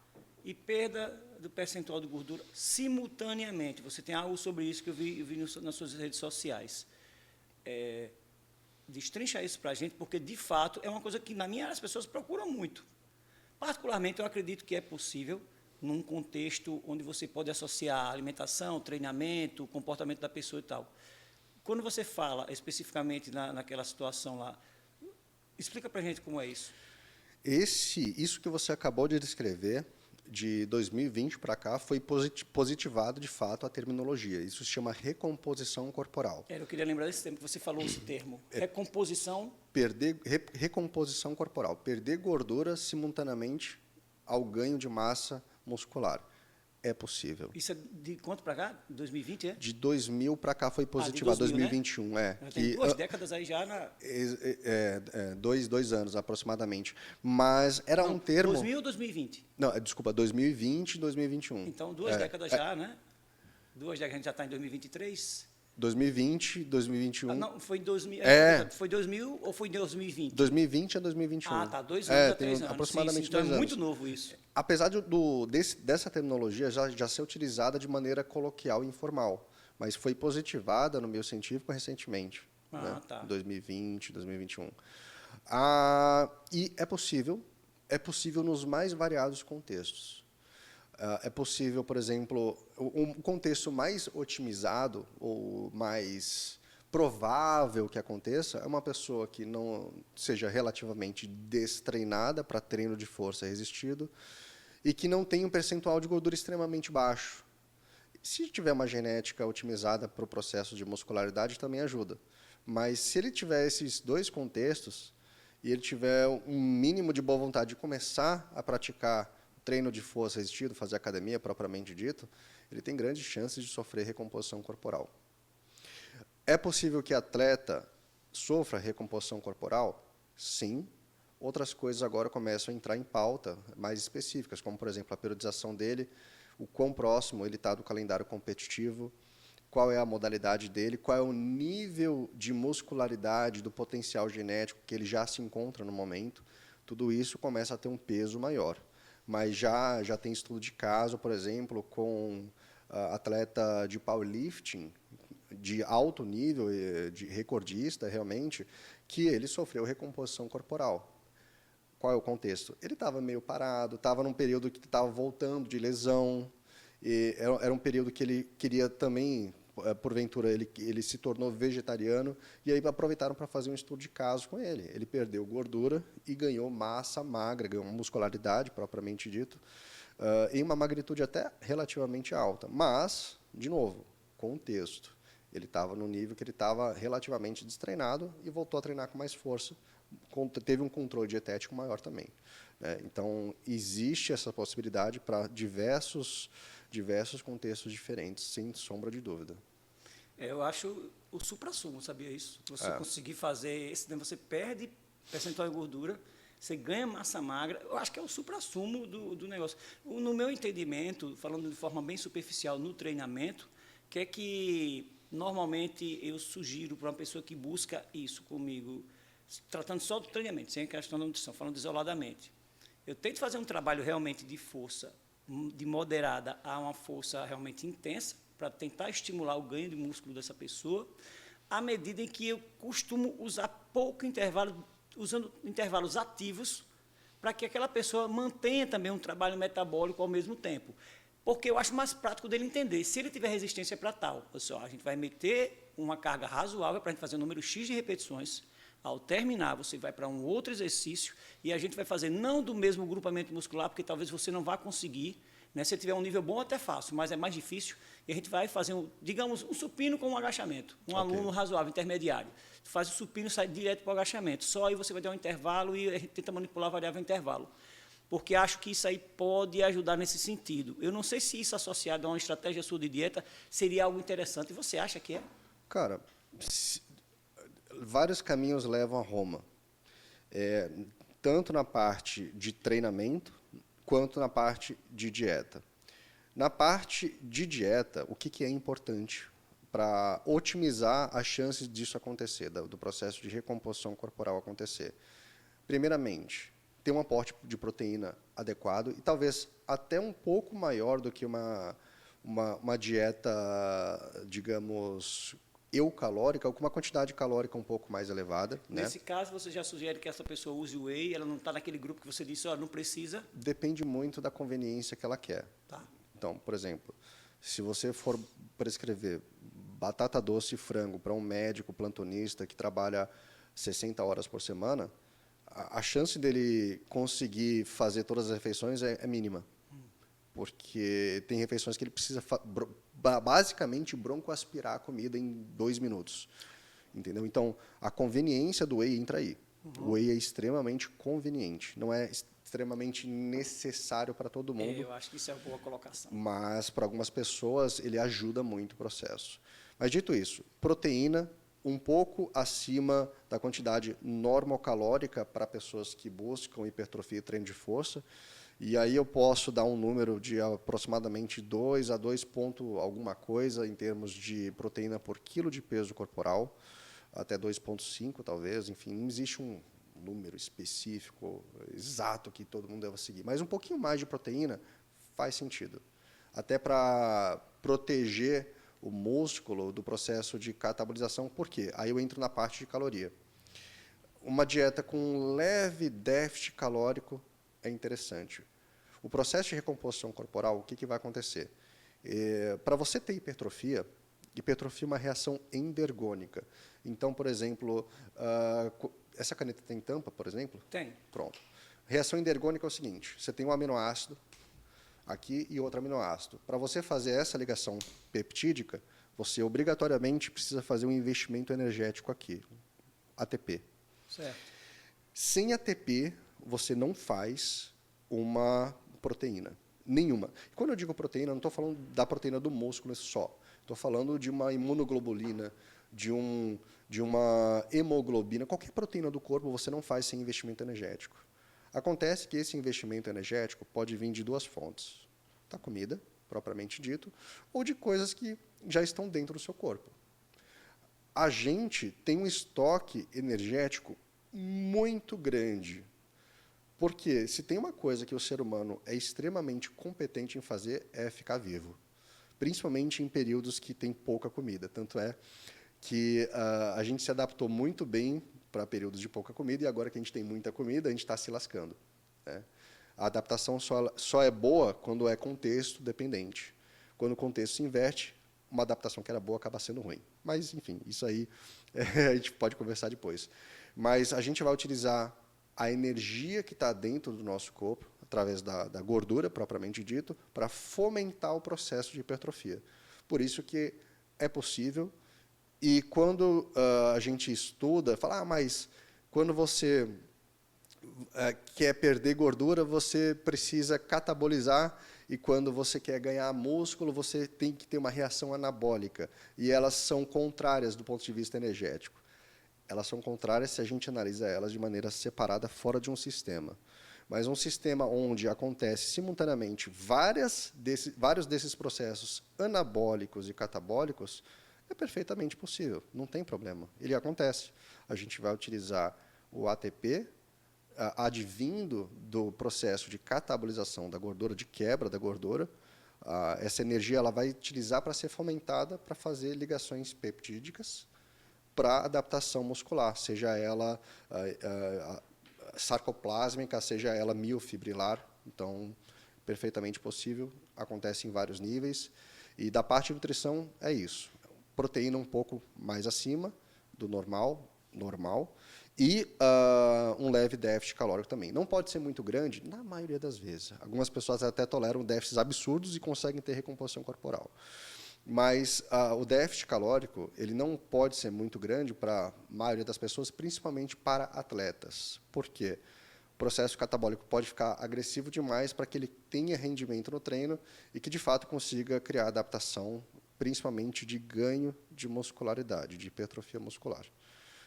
e perda do percentual de gordura simultaneamente. Você tem algo sobre isso que eu vi nas suas redes sociais. Destrincha isso para a gente, porque, de fato, é uma coisa que, na minha área, as pessoas procuram muito. Particularmente, eu acredito que é possível, num contexto onde você pode associar alimentação, treinamento, comportamento da pessoa e tal. Quando você fala especificamente naquela situação lá, explica para a gente como é isso. Isso que você acabou de descrever, de 2020 para cá, foi positivado, de fato, a terminologia. Isso se chama recomposição corporal. Eu queria lembrar desse termo, que você falou esse termo. Recomposição... Recomposição corporal. Perder gordura simultaneamente ao ganho de massa muscular. É possível. Isso é de quanto para cá? 2020, é? De 2000 para cá foi positivo, de 2000, 2021, né? Tem 2 décadas aí já na... dois anos aproximadamente. Mas era Não, um termo... 2000 ou 2020? Não, desculpa, 2020 e 2021. Então, 2 décadas já, né? 2 décadas, a gente já está em 2023. 2020, 2021. Não, foi em 2000, foi 2000 ou foi em 2020? 2020 a 2021. Ah, tá, 2 anos a 3 tem anos. aproximadamente Sim, então 2 é anos. muito novo isso. Apesar dessa terminologia já ser utilizada de maneira coloquial e informal, mas foi positivada no meio científico recentemente, né? Tá. 2020, 2021. E é possível nos mais variados contextos. É possível, por exemplo, um contexto mais otimizado ou mais provável que aconteça é uma pessoa que não seja relativamente destreinada para treino de força resistido e que não tenha um percentual de gordura extremamente baixo. Se tiver uma genética otimizada para o processo de muscularidade, também ajuda. Mas se ele tiver esses dois contextos e ele tiver um mínimo de boa vontade de começar a praticar treino de força resistido, fazer academia propriamente dito, ele tem grandes chances de sofrer recomposição corporal. É possível que atleta sofra recomposição corporal? Sim. Outras coisas agora começam a entrar em pauta mais específicas, como, por exemplo, a periodização dele, o quão próximo ele está do calendário competitivo, qual é a modalidade dele, qual é o nível de muscularidade do potencial genético que ele já se encontra no momento. Tudo isso começa a ter um peso maior. Mas já tem estudo de caso, por exemplo, com atleta de powerlifting, de alto nível, de recordista realmente, que ele sofreu recomposição corporal. Qual é o contexto? Ele estava meio parado, estava num período que estava voltando de lesão, e era um período que ele queria também, porventura, ele se tornou vegetariano, e aí aproveitaram para fazer um estudo de caso com ele. Ele perdeu gordura e ganhou massa magra, ganhou muscularidade, propriamente dito, em uma magnitude até relativamente alta. Mas, de novo, contexto. Ele estava no nível que ele estava relativamente destreinado e voltou a treinar com mais força, teve um controle dietético maior também, né? Então, existe essa possibilidade para diversos contextos diferentes, sem sombra de dúvida. Eu acho o suprassumo, sabia isso? Você conseguir fazer esse, você perde percentual de gordura, você ganha massa magra, eu acho que é o suprassumo do negócio. No meu entendimento, falando de forma bem superficial no treinamento, que normalmente eu sugiro para uma pessoa que busca isso comigo, tratando só do treinamento, sem a questão da nutrição, falando isoladamente. Eu tento fazer um trabalho realmente de força, de moderada a uma força realmente intensa, para tentar estimular o ganho de músculo dessa pessoa, à medida em que eu costumo usar pouco intervalo, usando intervalos ativos, para que aquela pessoa mantenha também um trabalho metabólico ao mesmo tempo. Porque eu acho mais prático dele entender, se ele tiver resistência para tal, pessoal, a gente vai meter uma carga razoável para a gente fazer um número X de repetições. Ao terminar, você vai para um outro exercício e a gente vai fazer não do mesmo grupamento muscular, porque talvez você não vá conseguir, né? Se tiver um nível bom, até fácil, mas é mais difícil. E a gente vai fazer, digamos, um supino com um agachamento. Aluno razoável, intermediário. Faz o supino e sai direto para o agachamento. Só aí você vai ter um intervalo e a gente tenta manipular a variável intervalo. Porque acho que isso aí pode ajudar nesse sentido. Eu não sei se isso associado a uma estratégia sua de dieta seria algo interessante. Você acha que é? Cara, vários caminhos levam a Roma. Tanto na parte de treinamento, quanto na parte de dieta. Na parte de dieta, o que é importante para otimizar as chances disso acontecer, do processo de recomposição corporal acontecer? Primeiramente, ter um aporte de proteína adequado e talvez até um pouco maior do que uma dieta, digamos, eucalórica, ou com uma quantidade calórica um pouco mais elevada. Nesse caso, você já sugere que essa pessoa use o whey, ela não está naquele grupo que você disse, não precisa? Depende muito da conveniência que ela quer. Tá. Então, por exemplo, se você for prescrever batata doce e frango para um médico plantonista que trabalha 60 horas por semana, a chance dele conseguir fazer todas as refeições é mínima. Porque tem refeições que ele precisa basicamente broncoaspirar a comida em 2 minutos. Entendeu? Então, a conveniência do whey entra aí. O whey é extremamente conveniente. Não é extremamente necessário para todo mundo. Eu acho que isso é uma boa colocação. Mas, para algumas pessoas, ele ajuda muito o processo. Mas, dito isso, proteína um pouco acima da quantidade normocalórica para pessoas que buscam hipertrofia e treino de força. E aí eu posso dar um número de aproximadamente 2 a 2 ponto alguma coisa em termos de proteína por quilo de peso corporal, até 2,5 talvez, enfim, não existe um número específico, exato, que todo mundo deva seguir. Mas um pouquinho mais de proteína faz sentido. Até para proteger o músculo do processo de catabolização. Por quê? Aí eu entro na parte de caloria. Uma dieta com leve déficit calórico é interessante. O processo de recomposição corporal, o que vai acontecer? Para você ter hipertrofia é uma reação endergônica. Então, por exemplo, essa caneta tem tampa, por exemplo? Tem. Pronto. Reação endergônica é o seguinte, você tem um aminoácido aqui e outro aminoácido. Para você fazer essa ligação peptídica, você obrigatoriamente precisa fazer um investimento energético aqui, ATP. Certo. Sem ATP, você não faz uma proteína, nenhuma. Quando eu digo proteína, eu não estou falando da proteína do músculo só. Estou falando de uma imunoglobulina, de uma hemoglobina, qualquer proteína do corpo você não faz sem investimento energético. Acontece que esse investimento energético pode vir de duas fontes, da comida, propriamente dito, ou de coisas que já estão dentro do seu corpo. A gente tem um estoque energético muito grande, porque se tem uma coisa que o ser humano é extremamente competente em fazer, é ficar vivo, principalmente em períodos que tem pouca comida. Tanto é que a gente se adaptou muito bem para períodos de pouca comida, e agora que a gente tem muita comida, a gente está se lascando, né? A adaptação só é boa quando é contexto dependente. Quando o contexto se inverte, uma adaptação que era boa acaba sendo ruim. Mas, enfim, isso aí a gente pode conversar depois. Mas a gente vai utilizar a energia que está dentro do nosso corpo, através da gordura, propriamente dito, para fomentar o processo de hipertrofia. Por isso que é possível. E quando a gente estuda, fala, mas quando você quer perder gordura, você precisa catabolizar, e quando você quer ganhar músculo, você tem que ter uma reação anabólica. E elas são contrárias do ponto de vista energético. Elas são contrárias se a gente analisa elas de maneira separada, fora de um sistema. Mas um sistema onde acontece simultaneamente vários desses processos anabólicos e catabólicos, é perfeitamente possível, não tem problema. Ele acontece. A gente vai utilizar o ATP, advindo do processo de catabolização da gordura, de quebra da gordura. Essa energia ela vai utilizar para ser fomentada para fazer ligações peptídicas para adaptação muscular, seja ela sarcoplásmica, seja ela miofibrilar. Então, perfeitamente possível, acontece em vários níveis. E da parte de nutrição, é isso. Proteína um pouco mais acima do normal, e um leve déficit calórico também. Não pode ser muito grande, na maioria das vezes. Algumas pessoas até toleram déficits absurdos e conseguem ter recomposição corporal. Mas o déficit calórico ele não pode ser muito grande para a maioria das pessoas, principalmente para atletas. Por quê? O processo catabólico pode ficar agressivo demais para que ele tenha rendimento no treino e que, de fato, consiga criar adaptação, principalmente de ganho de muscularidade, de hipertrofia muscular.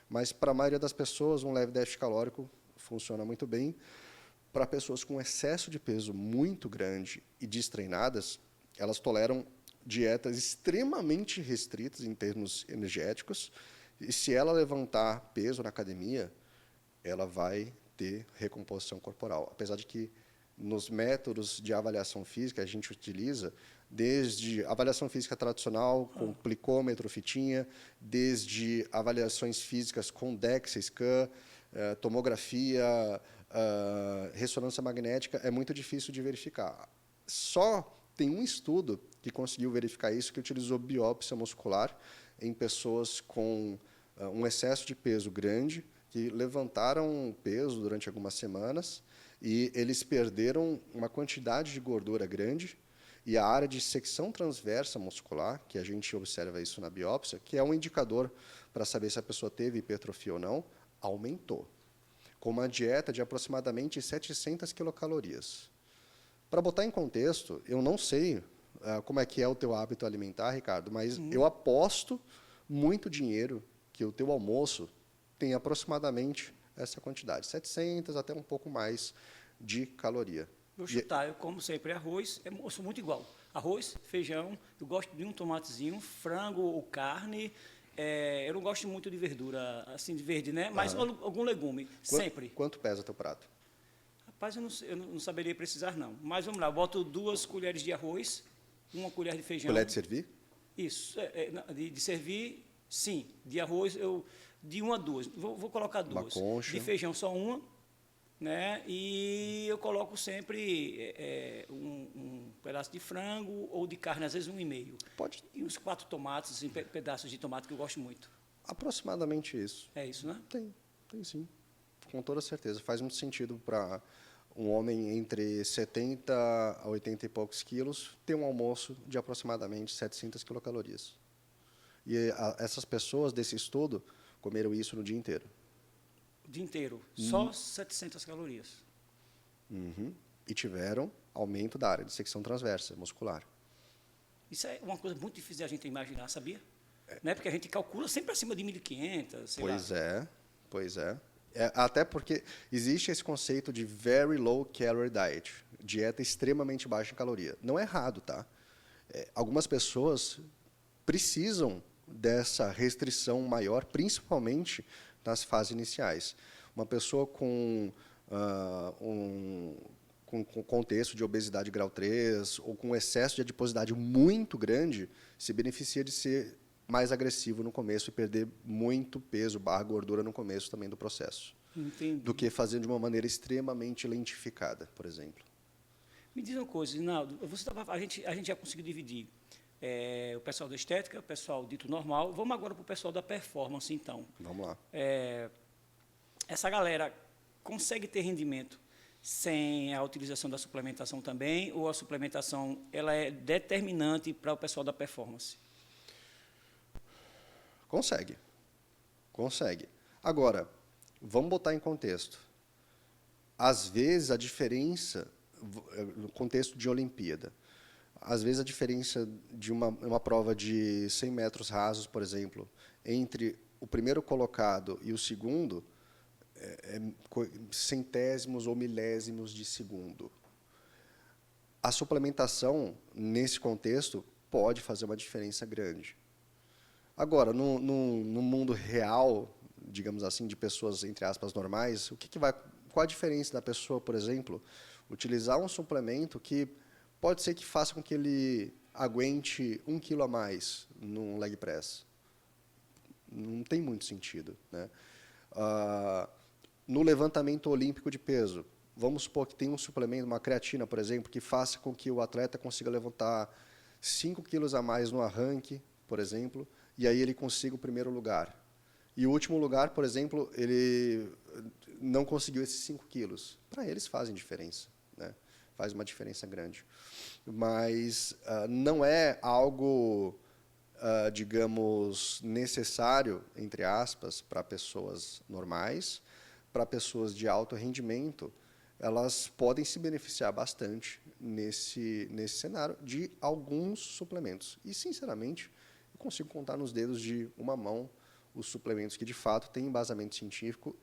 Mas, para a maioria das pessoas, um leve déficit calórico funciona muito bem. Para pessoas com excesso de peso muito grande e destreinadas, elas toleram dietas extremamente restritas em termos energéticos, e se ela levantar peso na academia, ela vai ter recomposição corporal. Apesar de que, nos métodos de avaliação física, a gente utiliza desde avaliação física tradicional, com glicômetro, fitinha, desde avaliações físicas com DEXA, scan, tomografia, ressonância magnética, é muito difícil de verificar. Só tem um estudo que conseguiu verificar isso, que utilizou biópsia muscular em pessoas com um excesso de peso grande, que levantaram peso durante algumas semanas, e eles perderam uma quantidade de gordura grande, e a área de secção transversa muscular, que a gente observa isso na biópsia, que é um indicador para saber se a pessoa teve hipertrofia ou não, aumentou. com uma dieta de aproximadamente 700 quilocalorias. Para botar em contexto, eu não sei como é que é o teu hábito alimentar, Ricardo, mas eu aposto muito dinheiro que o teu almoço tem aproximadamente essa quantidade, 700 até um pouco mais de caloria. Vou chutar, eu como sempre arroz, eu sou muito igual. Arroz, feijão, eu gosto de um tomatezinho, frango ou carne. Eu não gosto muito de verdura, assim, de verde, né? Mas algum legume, sempre. Quanto pesa teu prato? Rapaz, eu não saberia precisar, não. Mas vamos lá, eu boto 2 colheres de arroz, 1 colher de feijão. Colher de servir? Isso, de servir, sim. De arroz, de 1 a 2. Vou colocar 2. Uma concha. De feijão, só 1, né? E eu coloco sempre um pedaço de frango ou de carne, às vezes 1,5. Pode. E uns 4 tomates, assim, pedaços de tomate que eu gosto muito. Aproximadamente isso. É isso, né? Tem sim. Com toda certeza. Faz muito sentido para um homem entre 70 a 80 e poucos quilos ter um almoço de aproximadamente 700 quilocalorias. E essas pessoas desse estudo comeram isso no dia inteiro. O dia inteiro, só 700 calorias. E tiveram aumento da área de secção transversa muscular. Isso é uma coisa muito difícil de a gente imaginar, sabia? Né? Porque a gente calcula sempre acima de 1.500, sei lá. Pois é. Até porque existe esse conceito de very low calorie diet, dieta extremamente baixa em caloria. Não é errado, tá? Algumas pessoas precisam dessa restrição maior, principalmente nas fases iniciais. Uma pessoa com contexto de obesidade grau 3 ou com excesso de adiposidade muito grande se beneficia de ser mais agressivo no começo e perder muito peso, gordura no começo também do processo. Entendi. Do que fazendo de uma maneira extremamente lentificada, por exemplo. Me diz uma coisa, Rinaldo, a gente já conseguiu dividir o pessoal da estética, o pessoal dito normal. Vamos agora para o pessoal da performance, então. Vamos lá. Essa galera consegue ter rendimento sem a utilização da suplementação também, ou a suplementação ela é determinante para o pessoal da performance? Consegue. Agora, vamos botar em contexto. Às vezes, a diferença, no contexto de Olimpíada, às vezes a diferença de uma prova de 100 metros rasos, por exemplo, entre o primeiro colocado e o segundo, centésimos ou milésimos de segundo. A suplementação, nesse contexto, pode fazer uma diferença grande. Agora, no mundo real, digamos assim, de pessoas, entre aspas, normais, qual a diferença da pessoa, por exemplo, utilizar um suplemento que pode ser que faça com que ele aguente 1 quilo a mais num leg press? Não tem muito sentido, né? No levantamento olímpico de peso, vamos supor que tem um suplemento, uma creatina, por exemplo, que faça com que o atleta consiga levantar 5 quilos a mais no arranque, por exemplo, e aí ele consiga o primeiro lugar. E o último lugar, por exemplo, ele não conseguiu esses 5 quilos. Para eles fazem diferença, né? Faz uma diferença grande. Mas não é algo, digamos, necessário, entre aspas, para pessoas normais. Para pessoas de alto rendimento, elas podem se beneficiar bastante nesse cenário de alguns suplementos. E, sinceramente, eu consigo contar nos dedos de uma mão os suplementos que, de fato, têm embasamento científico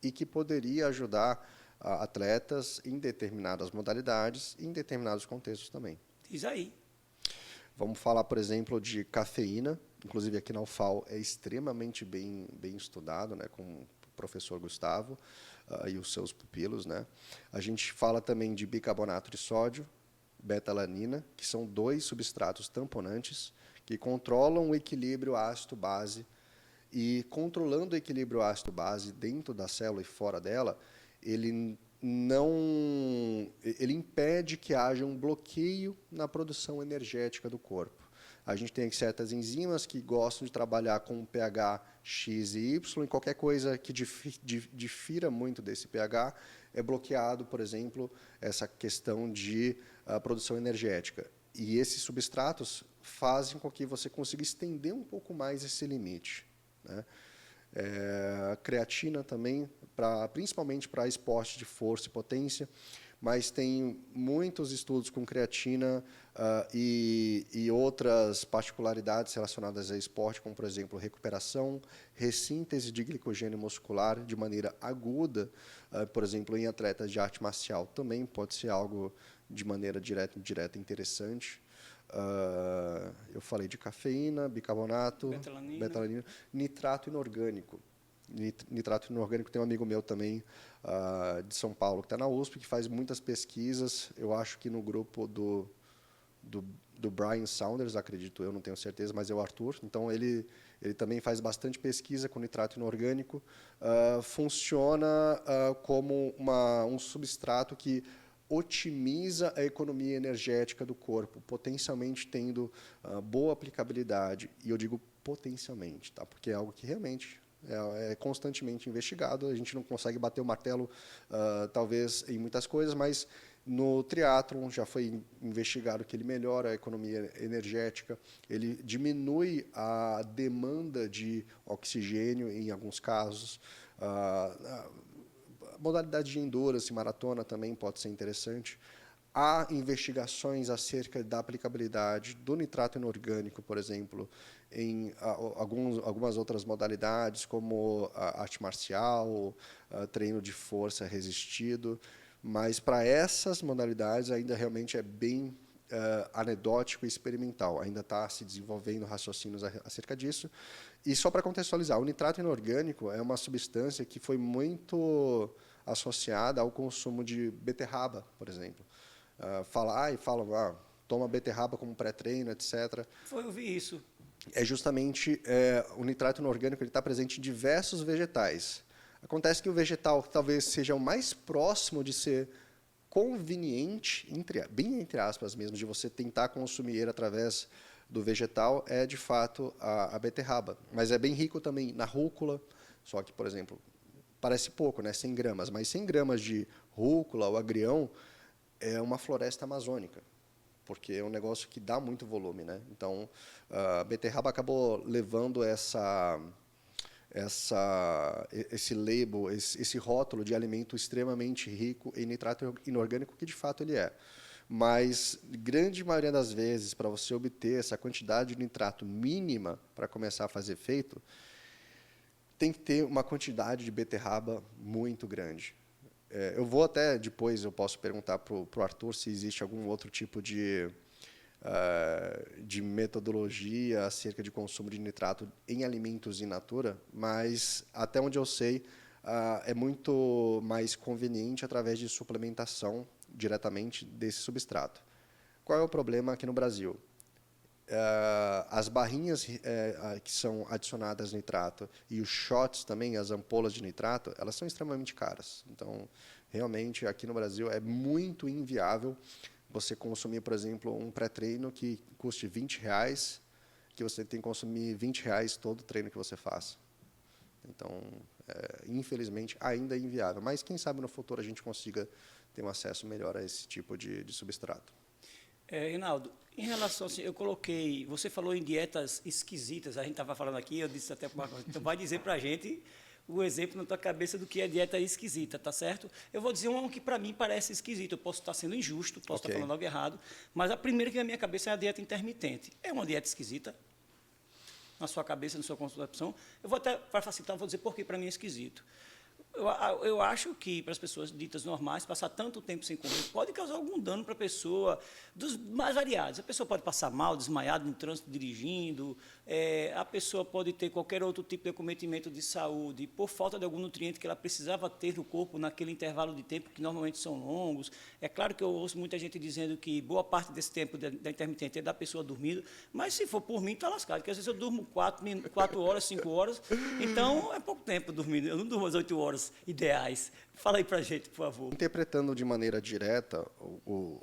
e que poderia ajudar atletas em determinadas modalidades e em determinados contextos também. Diz aí. Vamos falar, por exemplo, de cafeína. Inclusive, aqui na UFAL é extremamente bem estudado, né, com o professor Gustavo e os seus pupilos, né? A gente fala também de bicarbonato de sódio, beta-alanina, que são 2 substratos tamponantes que controlam o equilíbrio ácido-base. E controlando o equilíbrio ácido-base dentro da célula e fora dela, ele impede que haja um bloqueio na produção energética do corpo. A gente tem certas enzimas que gostam de trabalhar com pH X e Y, e qualquer coisa que difira muito desse pH é bloqueado, por exemplo, essa questão de produção energética. E esses substratos fazem com que você consiga estender um pouco mais esse limite, né? A creatina também principalmente para esporte de força e potência, mas tem muitos estudos com creatina e outras particularidades relacionadas a esporte, como, por exemplo, recuperação, ressíntese de glicogênio muscular de maneira aguda, por exemplo, em atletas de arte marcial, também pode ser algo de maneira direta e indireta interessante. Eu falei de cafeína, bicarbonato, betalanina, nitrato inorgânico. Nitrato inorgânico, tem um amigo meu também, de São Paulo, que está na USP, que faz muitas pesquisas, eu acho que no grupo do Brian Saunders, acredito eu, não tenho certeza, mas é o Arthur. Então, ele também faz bastante pesquisa com nitrato inorgânico. Funciona como um substrato que otimiza a economia energética do corpo, potencialmente tendo boa aplicabilidade. E eu digo potencialmente, tá? Porque é algo que realmente é constantemente investigado. A gente não consegue bater o martelo, talvez, em muitas coisas, mas no triatlon já foi investigado que ele melhora a economia energética, ele diminui a demanda de oxigênio em alguns casos. A modalidade de endurance, maratona, também pode ser interessante. Há investigações acerca da aplicabilidade do nitrato inorgânico, por exemplo, em algumas outras modalidades, como a arte marcial, treino de força resistido, mas para essas modalidades ainda realmente é bem anedótico e experimental, ainda está se desenvolvendo raciocínios acerca disso. E só para contextualizar, o nitrato inorgânico é uma substância que foi muito associada ao consumo de beterraba, por exemplo. Falam, toma beterraba como pré-treino, etc. Eu vi isso. É justamente o nitrato inorgânico, ele está presente em diversos vegetais. Acontece que o vegetal talvez seja o mais próximo de ser conveniente, bem entre aspas mesmo, de você tentar consumir ele através do vegetal, é de fato a beterraba. Mas é bem rico também na rúcula, só que, por exemplo, parece pouco, né, 100 gramas, mas 100 gramas de rúcula ou agrião é uma floresta amazônica, porque é um negócio que dá muito volume, né? Então, a beterraba acabou levando esse label, esse rótulo de alimento extremamente rico em nitrato inorgânico, que de fato ele é. Mas, grande maioria das vezes, para você obter essa quantidade de nitrato mínima para começar a fazer efeito, tem que ter uma quantidade de beterraba muito grande. Eu vou até, depois eu posso perguntar para o Arthur se existe algum outro tipo de metodologia acerca de consumo de nitrato em alimentos in natura, mas, até onde eu sei, é muito mais conveniente através de suplementação diretamente desse substrato. Qual é o problema aqui no Brasil? As barrinhas que são adicionadas nitrato e os shots também, as ampolas de nitrato, elas são extremamente caras. Então, realmente, aqui no Brasil é muito inviável você consumir, por exemplo, um pré-treino que custe R$20, que você tem que consumir R$20 todo treino que você faça. Então, infelizmente, ainda é inviável. Mas, quem sabe, no futuro a gente consiga ter um acesso melhor a esse tipo de substrato. Reinaldo, em relação assim, você falou em dietas esquisitas, a gente estava falando aqui, eu disse até para então vai dizer para a gente o exemplo na tua cabeça do que é dieta esquisita, tá certo? Eu vou dizer um que para mim parece esquisito, eu posso estar sendo injusto, posso estar falando algo errado, mas a primeira que vem na minha cabeça é a dieta intermitente. É uma dieta esquisita? Na sua cabeça, na sua concepção? Eu vou até, para facilitar, vou dizer por que para mim é esquisito. Eu acho que, para as pessoas ditas normais, passar tanto tempo sem comer pode causar algum dano para a pessoa, dos mais variados. A pessoa pode passar mal, desmaiado no trânsito, dirigindo, a pessoa pode ter qualquer outro tipo de acometimento de saúde, por falta de algum nutriente que ela precisava ter no corpo naquele intervalo de tempo, que normalmente são longos. É claro que eu ouço muita gente dizendo que boa parte desse tempo da intermitente é da pessoa dormindo, mas, se for por mim, está lascado, porque às vezes eu durmo 4 horas, 5 horas, então é pouco tempo dormindo, eu não durmo as 8 horas ideais. Fala aí para a gente, por favor. Interpretando de maneira direta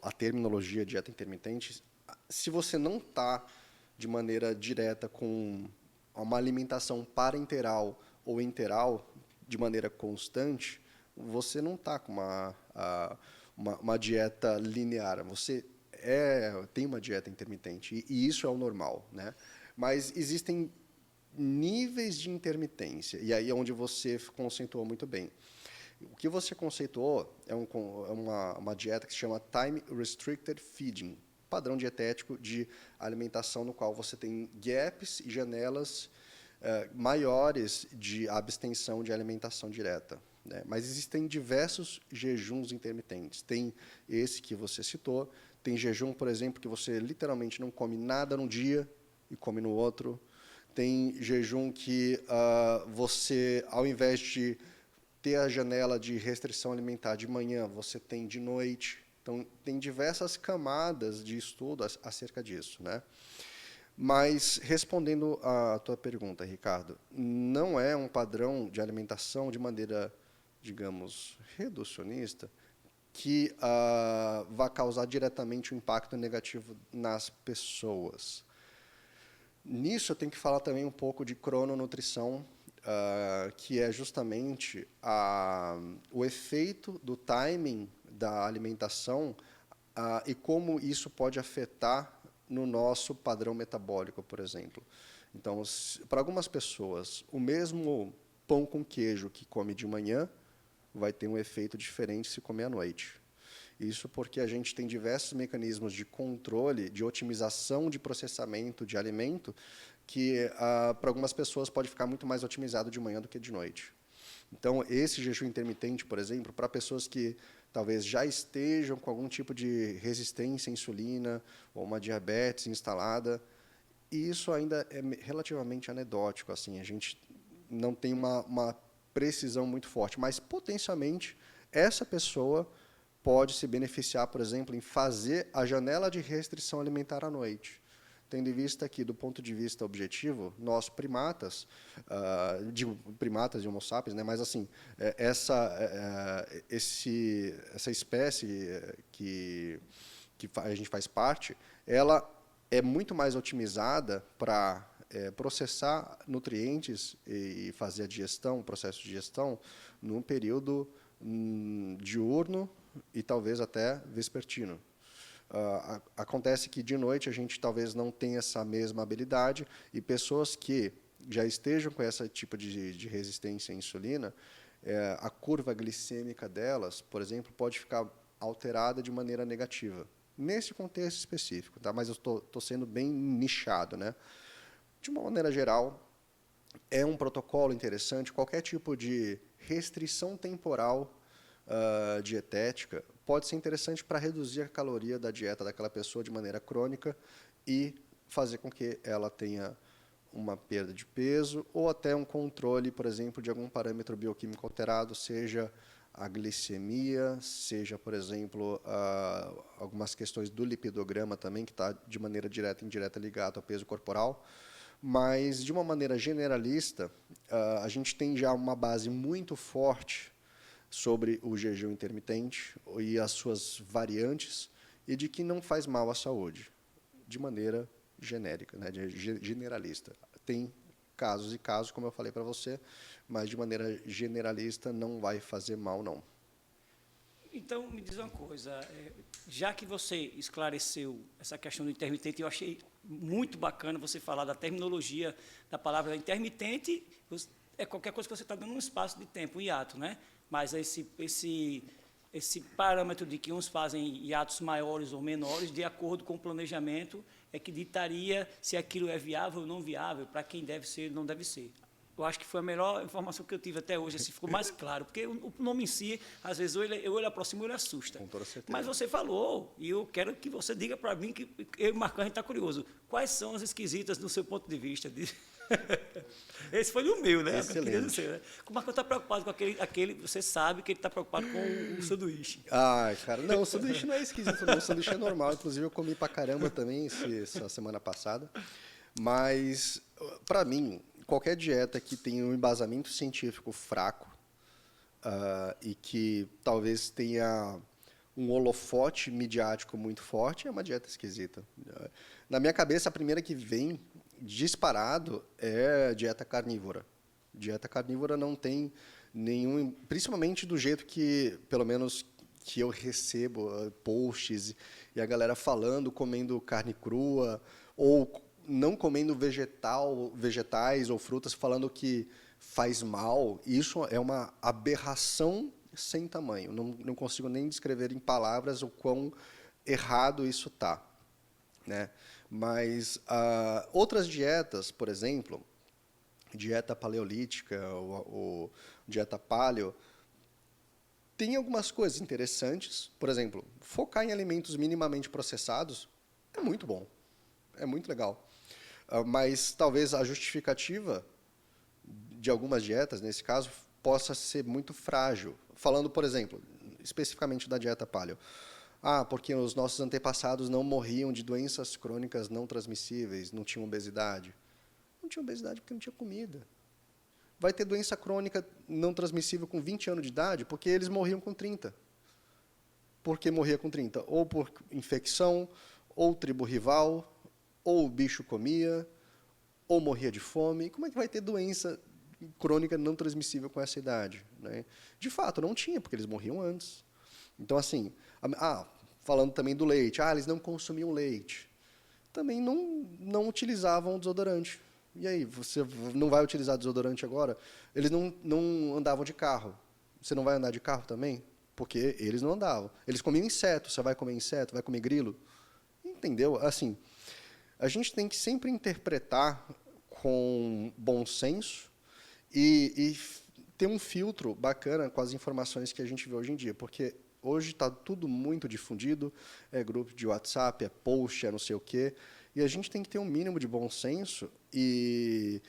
a terminologia dieta intermitente, se você não está de maneira direta com uma alimentação parenteral ou enteral de maneira constante, você não está com uma dieta linear. Você tem uma dieta intermitente, e isso é o normal, né? Mas existem níveis de intermitência, e aí é onde você conceituou muito bem. O que você conceituou é uma dieta que se chama Time Restricted Feeding, padrão dietético de alimentação no qual você tem gaps e janelas maiores de abstenção de alimentação direta, né? Mas existem diversos jejuns intermitentes. Tem esse que você citou, tem jejum, por exemplo, que você literalmente não come nada num dia e come no outro. Tem jejum que você, ao invés de ter a janela de restrição alimentar de manhã, você tem de noite. Então, tem diversas camadas de estudo acerca disso, né? Mas, respondendo à tua pergunta, Ricardo, não é um padrão de alimentação de maneira, digamos, reducionista, que vai causar diretamente um impacto negativo nas pessoas. Nisso, eu tenho que falar também um pouco de crononutrição, que é justamente o efeito do timing da alimentação e como isso pode afetar no nosso padrão metabólico, por exemplo. Então, para algumas pessoas, o mesmo pão com queijo que come de manhã vai ter um efeito diferente se comer à noite. Isso porque a gente tem diversos mecanismos de controle, de otimização de processamento de alimento, que para algumas pessoas pode ficar muito mais otimizado de manhã do que de noite. Então, esse jejum intermitente, por exemplo, para pessoas que talvez já estejam com algum tipo de resistência à insulina ou uma diabetes instalada, e isso ainda é relativamente anedótico. Assim, a gente não tem uma precisão muito forte, mas, potencialmente, essa pessoa pode se beneficiar, por exemplo, em fazer a janela de restrição alimentar à noite. Tendo em vista que, do ponto de vista objetivo, nós primatas, primatas e homo sapiens, né, mas assim, essa espécie que a gente faz parte, ela é muito mais otimizada para processar nutrientes e fazer a digestão, o processo de digestão, num período diurno e talvez até vespertino. Acontece que de noite a gente talvez não tenha essa mesma habilidade e pessoas que já estejam com esse tipo de resistência à insulina, a curva glicêmica delas, por exemplo, pode ficar alterada de maneira negativa. Nesse contexto específico, tá? Mas eu estou sendo bem nichado, né? De uma maneira geral, é um protocolo interessante. Qualquer tipo de restrição temporal dietética pode ser interessante para reduzir a caloria da dieta daquela pessoa de maneira crônica e fazer com que ela tenha uma perda de peso ou até um controle, por exemplo, de algum parâmetro bioquímico alterado, seja a glicemia, seja, por exemplo, algumas questões do lipidograma também, que está de maneira direta e indireta ligado ao peso corporal. Mas, de uma maneira generalista, a gente tem já uma base muito forte sobre o jejum intermitente e as suas variantes, e de que não faz mal à saúde, de maneira genérica, né, generalista. Tem casos e casos, como eu falei para você, mas de maneira generalista não vai fazer mal, não. Então, me diz uma coisa, já que você esclareceu essa questão do intermitente, eu achei muito bacana você falar da terminologia da palavra intermitente, é qualquer coisa que você está dando um espaço de tempo, um hiato, né? Mas esse parâmetro de que uns fazem hiatos maiores ou menores, de acordo com o planejamento, é que ditaria se aquilo é viável ou não viável, para quem deve ser ou não deve ser. Eu acho que foi a melhor informação que eu tive até hoje, assim, ficou mais claro, porque o nome em si, às vezes, ou ele aproxima ou ele assusta. Com toda certeza. Mas você falou, e eu quero que você diga para mim, que eu e o Marcão, a gente está curioso, quais são as esquisitas do seu ponto de vista? Esse foi o meu, né? Excelente. Dizer, né? O Marcão está preocupado com aquele, você sabe que ele está preocupado com o sanduíche. Ai, cara, não, o sanduíche não é esquisito, não, o sanduíche é normal, inclusive eu comi pra caramba também essa semana passada, mas, para mim, qualquer dieta que tenha um embasamento científico fraco e que talvez tenha um holofote midiático muito forte é uma dieta esquisita. Na minha cabeça, a primeira que vem disparado é dieta carnívora. Dieta carnívora não tem nenhum, principalmente do jeito que, pelo menos, que eu recebo posts e a galera falando, comendo carne crua ou não comendo vegetais ou frutas, falando que faz mal. Isso é uma aberração sem tamanho. Não consigo nem descrever em palavras o quão errado isso está, né? Mas outras dietas, por exemplo, dieta paleolítica ou dieta paleo, tem algumas coisas interessantes. Por exemplo, focar em alimentos minimamente processados é muito bom, é muito legal. Mas talvez a justificativa de algumas dietas, nesse caso, possa ser muito frágil. Falando, por exemplo, especificamente da dieta paleo. Porque os nossos antepassados não morriam de doenças crônicas não transmissíveis, não tinham obesidade. Não tinha obesidade porque não tinha comida. Vai ter doença crônica não transmissível com 20 anos de idade porque eles morriam com 30. Por que morria com 30? Ou por infecção, ou tribo rival, ou o bicho comia, ou morria de fome. Como é que vai ter doença crônica não transmissível com essa idade, né? De fato, não tinha, porque eles morriam antes. Então, assim, falando também do leite, eles não consumiam leite. Também não utilizavam desodorante. E aí, você não vai utilizar desodorante agora? Eles não andavam de carro. Você não vai andar de carro também? Porque eles não andavam. Eles comiam inseto. Você vai comer inseto? Vai comer grilo? Entendeu? Assim, a gente tem que sempre interpretar com bom senso e ter um filtro bacana com as informações que a gente vê hoje em dia. Porque hoje está tudo muito difundido. É grupo de WhatsApp, é post, é não sei o quê. E a gente tem que ter um mínimo de bom senso e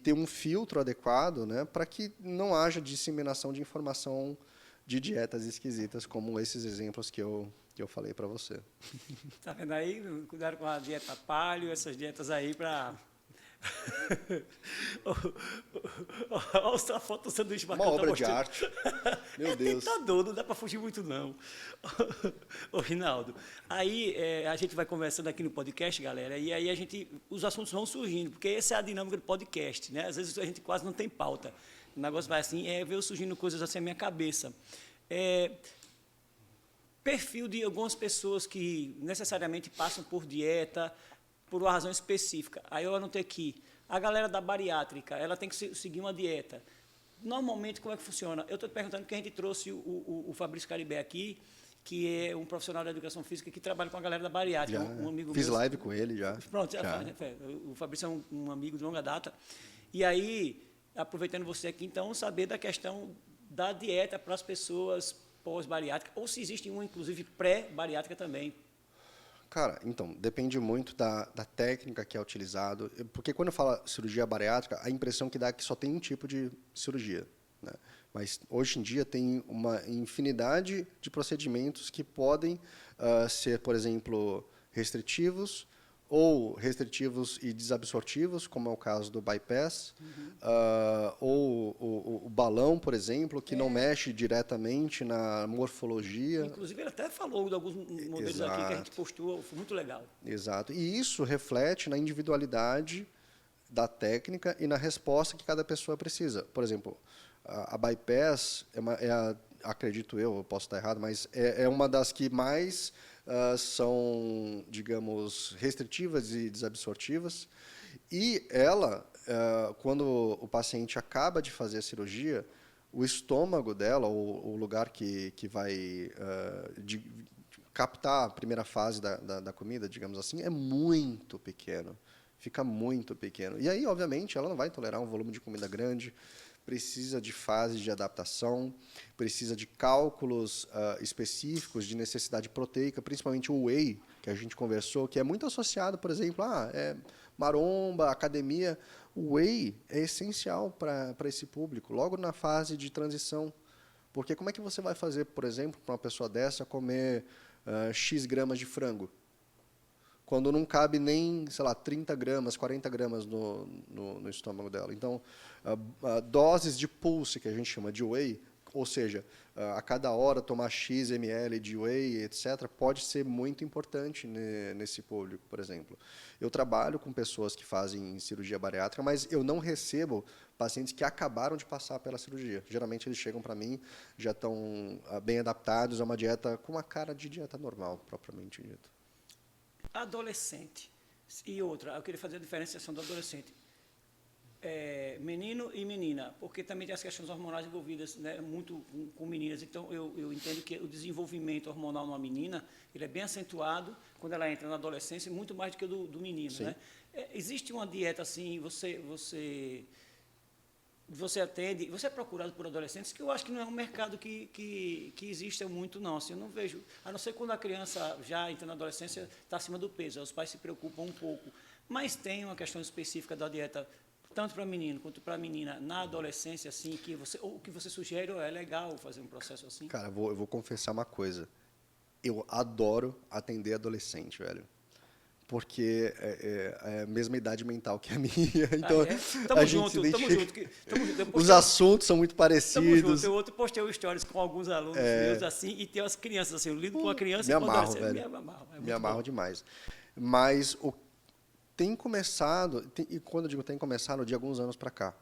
ter um filtro adequado, né, para que não haja disseminação de informação de dietas esquisitas, como esses exemplos que eu falei para você. Tá vendo aí? Cuidado com a dieta paleo, essas dietas aí para... Olha a foto do sanduíche bacana. Uma obra de arte. Meu Deus. Tentador, não dá para fugir muito, não. Ô, Rinaldo, aí a gente vai conversando aqui no podcast, galera, e aí os assuntos vão surgindo, porque essa é a dinâmica do podcast, né? Às vezes a gente quase não tem pauta. O negócio vai assim, veio surgindo coisas assim na minha cabeça. Perfil de algumas pessoas que necessariamente passam por dieta, por uma razão específica. Aí eu anotei aqui, a galera da bariátrica, ela tem que seguir uma dieta. Normalmente, como é que funciona? Eu estou te perguntando porque a gente trouxe o Fabrício Caribé aqui, que é um profissional da educação física que trabalha com a galera da bariátrica. Um amigo fiz meu. live com ele já. Pronto, o Fabrício é um amigo de longa data. E aí, aproveitando você aqui, então, saber da questão da dieta para as pessoas pós-bariátrica, ou se existe uma, inclusive, pré-bariátrica também. Cara, então, depende muito da técnica que é utilizado, porque quando eu falo cirurgia bariátrica, a impressão que dá é que só tem um tipo de cirurgia, né? Mas, hoje em dia, tem uma infinidade de procedimentos que podem ser, por exemplo, restritivos e desabsortivos, como é o caso do bypass, ou o balão, por exemplo, que não mexe diretamente na morfologia. Inclusive, ele até falou de alguns modelos aqui que a gente postou, foi muito legal. Exato. E isso reflete na individualidade da técnica e na resposta que cada pessoa precisa. Por exemplo, a bypass, acredito eu posso estar errado, mas é uma das que mais são, digamos, restritivas e desabsortivas. E ela, quando o paciente acaba de fazer a cirurgia, o estômago dela, o lugar que vai captar a primeira fase da comida, digamos assim, é muito pequeno. Fica muito pequeno. E aí, obviamente, ela não vai tolerar um volume de comida grande, precisa de fases de adaptação, precisa de cálculos específicos de necessidade proteica, principalmente o whey, que a gente conversou, que é muito associado, por exemplo, maromba, academia. O whey é essencial para esse público, logo na fase de transição. Porque como é que você vai fazer, por exemplo, para uma pessoa dessa comer X gramas de frango? Quando não cabe nem, sei lá, 30 gramas, 40 gramas no estômago dela. Então, doses de pulse, que a gente chama de whey, ou seja, a cada hora tomar X ml de whey, etc., pode ser muito importante nesse público, por exemplo. Eu trabalho com pessoas que fazem cirurgia bariátrica, mas eu não recebo pacientes que acabaram de passar pela cirurgia. Geralmente, eles chegam para mim, já estão bem adaptados a uma dieta com uma cara de dieta normal, propriamente dita. Adolescente. E outra, eu queria fazer a diferenciação do adolescente. menino e menina, porque também tem as questões hormonais envolvidas, né, muito com meninas. Então, eu entendo que o desenvolvimento hormonal numa menina, ele é bem acentuado quando ela entra na adolescência, muito mais do que o do menino, Sim. né? Existe uma dieta assim, você atende, você é procurado por adolescentes, que eu acho que não é um mercado que exista muito, não. Assim, eu não vejo, a não ser quando a criança já entra na adolescência, está acima do peso, os pais se preocupam um pouco. Mas tem uma questão específica da dieta, tanto para menino quanto para menina, na adolescência, assim, o que você sugere, é legal fazer um processo assim? Cara, eu vou confessar uma coisa. Eu adoro atender adolescente, velho. Porque é a mesma idade mental que a minha. Então, Tamo a gente se junto, tamo identifica. junto. Tamo junto. Os assuntos são muito Tamo parecidos. junto. Eu outro postei um stories com alguns alunos meus, assim, e tem as crianças, assim, eu lido com uma criança Me e com amarro, adolescente. velho. Me amarro, Me amarro demais. Mas tem começado, e quando eu digo tem começado, de alguns anos para cá,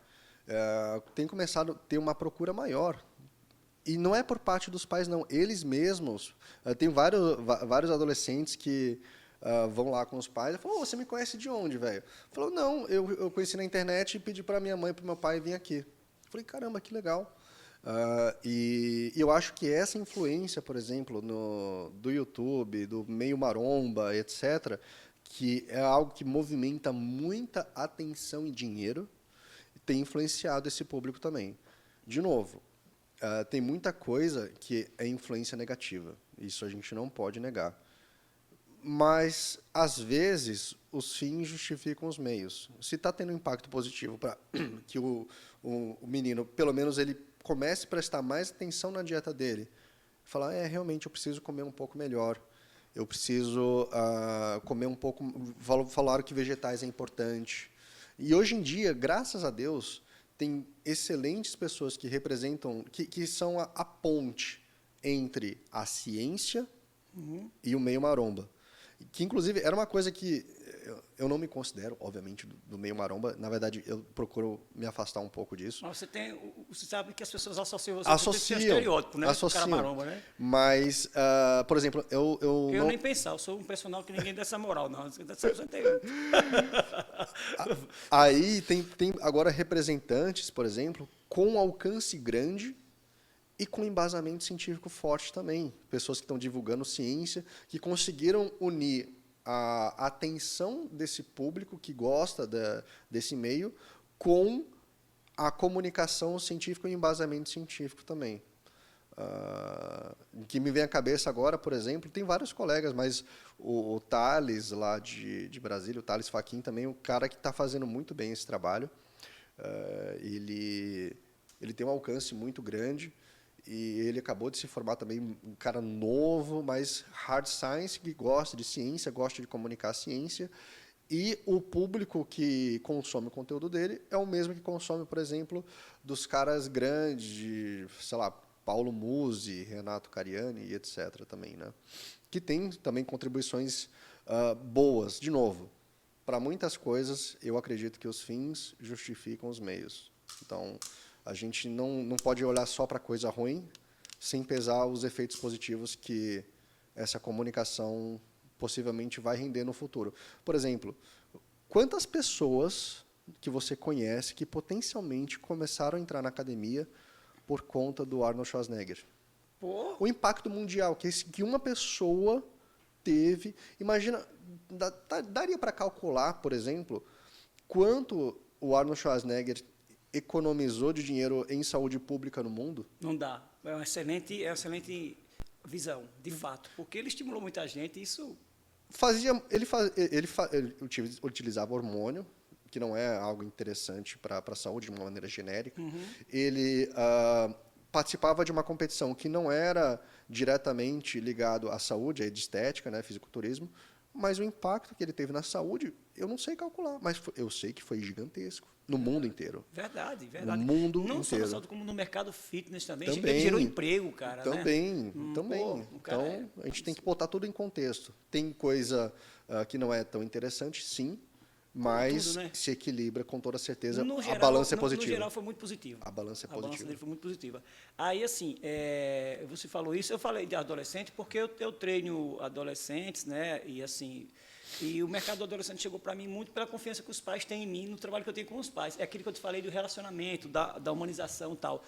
tem começado a ter uma procura maior. E não é por parte dos pais, não. Eles mesmos, tem vários adolescentes que vão lá com os pais e falam, você me conhece de onde, velho? Falou, não, eu conheci na internet e pedi para minha mãe e para meu pai vir aqui. Falei, caramba, que legal. E eu acho que essa influência, por exemplo, do YouTube, do meio maromba, etc., que é algo que movimenta muita atenção e dinheiro, tem influenciado esse público também. De novo, tem muita coisa que é influência negativa. Isso a gente não pode negar. Mas, às vezes, os fins justificam os meios. Se está tendo um impacto positivo para que o menino, pelo menos, ele comece a prestar mais atenção na dieta dele, falar, realmente, eu preciso comer um pouco melhor, eu preciso comer um pouco... Falaram que vegetais é importante. E, hoje em dia, graças a Deus, tem excelentes pessoas que representam, que são a ponte entre a ciência e o meio maromba. Que, inclusive, era uma coisa que eu não me considero, obviamente, do meio maromba. Na verdade, eu procuro me afastar um pouco disso. Mas você sabe que as pessoas associam você Associam, com esse estereótipo, né? associam. O cara maromba, né? Mas, por exemplo, eu não... nem pensar, eu sou um personal que ninguém dá essa moral, não. Você tem... Aí tem agora representantes, por exemplo, com alcance grande e com embasamento científico forte também. Pessoas que estão divulgando ciência, que conseguiram unir a atenção desse público que gosta desse meio com a comunicação científica e o embasamento científico também. Que me vem à cabeça agora, por exemplo, tem vários colegas, mas o Thales, lá de Brasília, o Thales Fachin também, o cara que está fazendo muito bem esse trabalho. Ele tem um alcance muito grande. E ele acabou de se formar também, um cara novo, mas hard science, que gosta de ciência, gosta de comunicar a ciência. E o público que consome o conteúdo dele é o mesmo que consome, por exemplo, dos caras grandes, de, sei lá, Paulo Musi, Renato Cariani e etc. também, né? Que tem também contribuições boas. De novo, para muitas coisas, eu acredito que os fins justificam os meios. Então, a gente não pode olhar só para coisa ruim, sem pesar os efeitos positivos que essa comunicação possivelmente vai render no futuro. Por exemplo, quantas pessoas que você conhece que potencialmente começaram a entrar na academia por conta do Arnold Schwarzenegger? Pô. O impacto mundial que uma pessoa teve... Imagina, daria para calcular, por exemplo, quanto o Arnold Schwarzenegger economizou de dinheiro em saúde pública no mundo? Não dá. É uma excelente visão, de fato, porque ele estimulou muita gente, isso... Ele utilizava hormônio, que não é algo interessante para a saúde de uma maneira genérica. Ele participava de uma competição que não era diretamente ligado à saúde, à estética, né, fisiculturismo, mas o impacto que ele teve na saúde, eu não sei calcular, mas eu sei que foi gigantesco. No mundo inteiro. Verdade. No mundo não inteiro. só na saúde, como no mercado fitness também. Também. Gerou emprego, cara. Também. Pô, então, a gente tem que botar tudo em contexto. Tem coisa que não é tão interessante, sim, mas tudo, né? se equilibra com toda certeza. A balança é positiva. No geral, foi muito positivo. A balança é positiva. A balança dele foi muito positiva. Aí, assim, você falou isso, eu falei de adolescente, porque eu treino adolescentes, né? E, assim, E o mercado do adolescente chegou para mim muito pela confiança que os pais têm em mim no trabalho que eu tenho com os pais. É aquilo que eu te falei do relacionamento, da humanização e tal.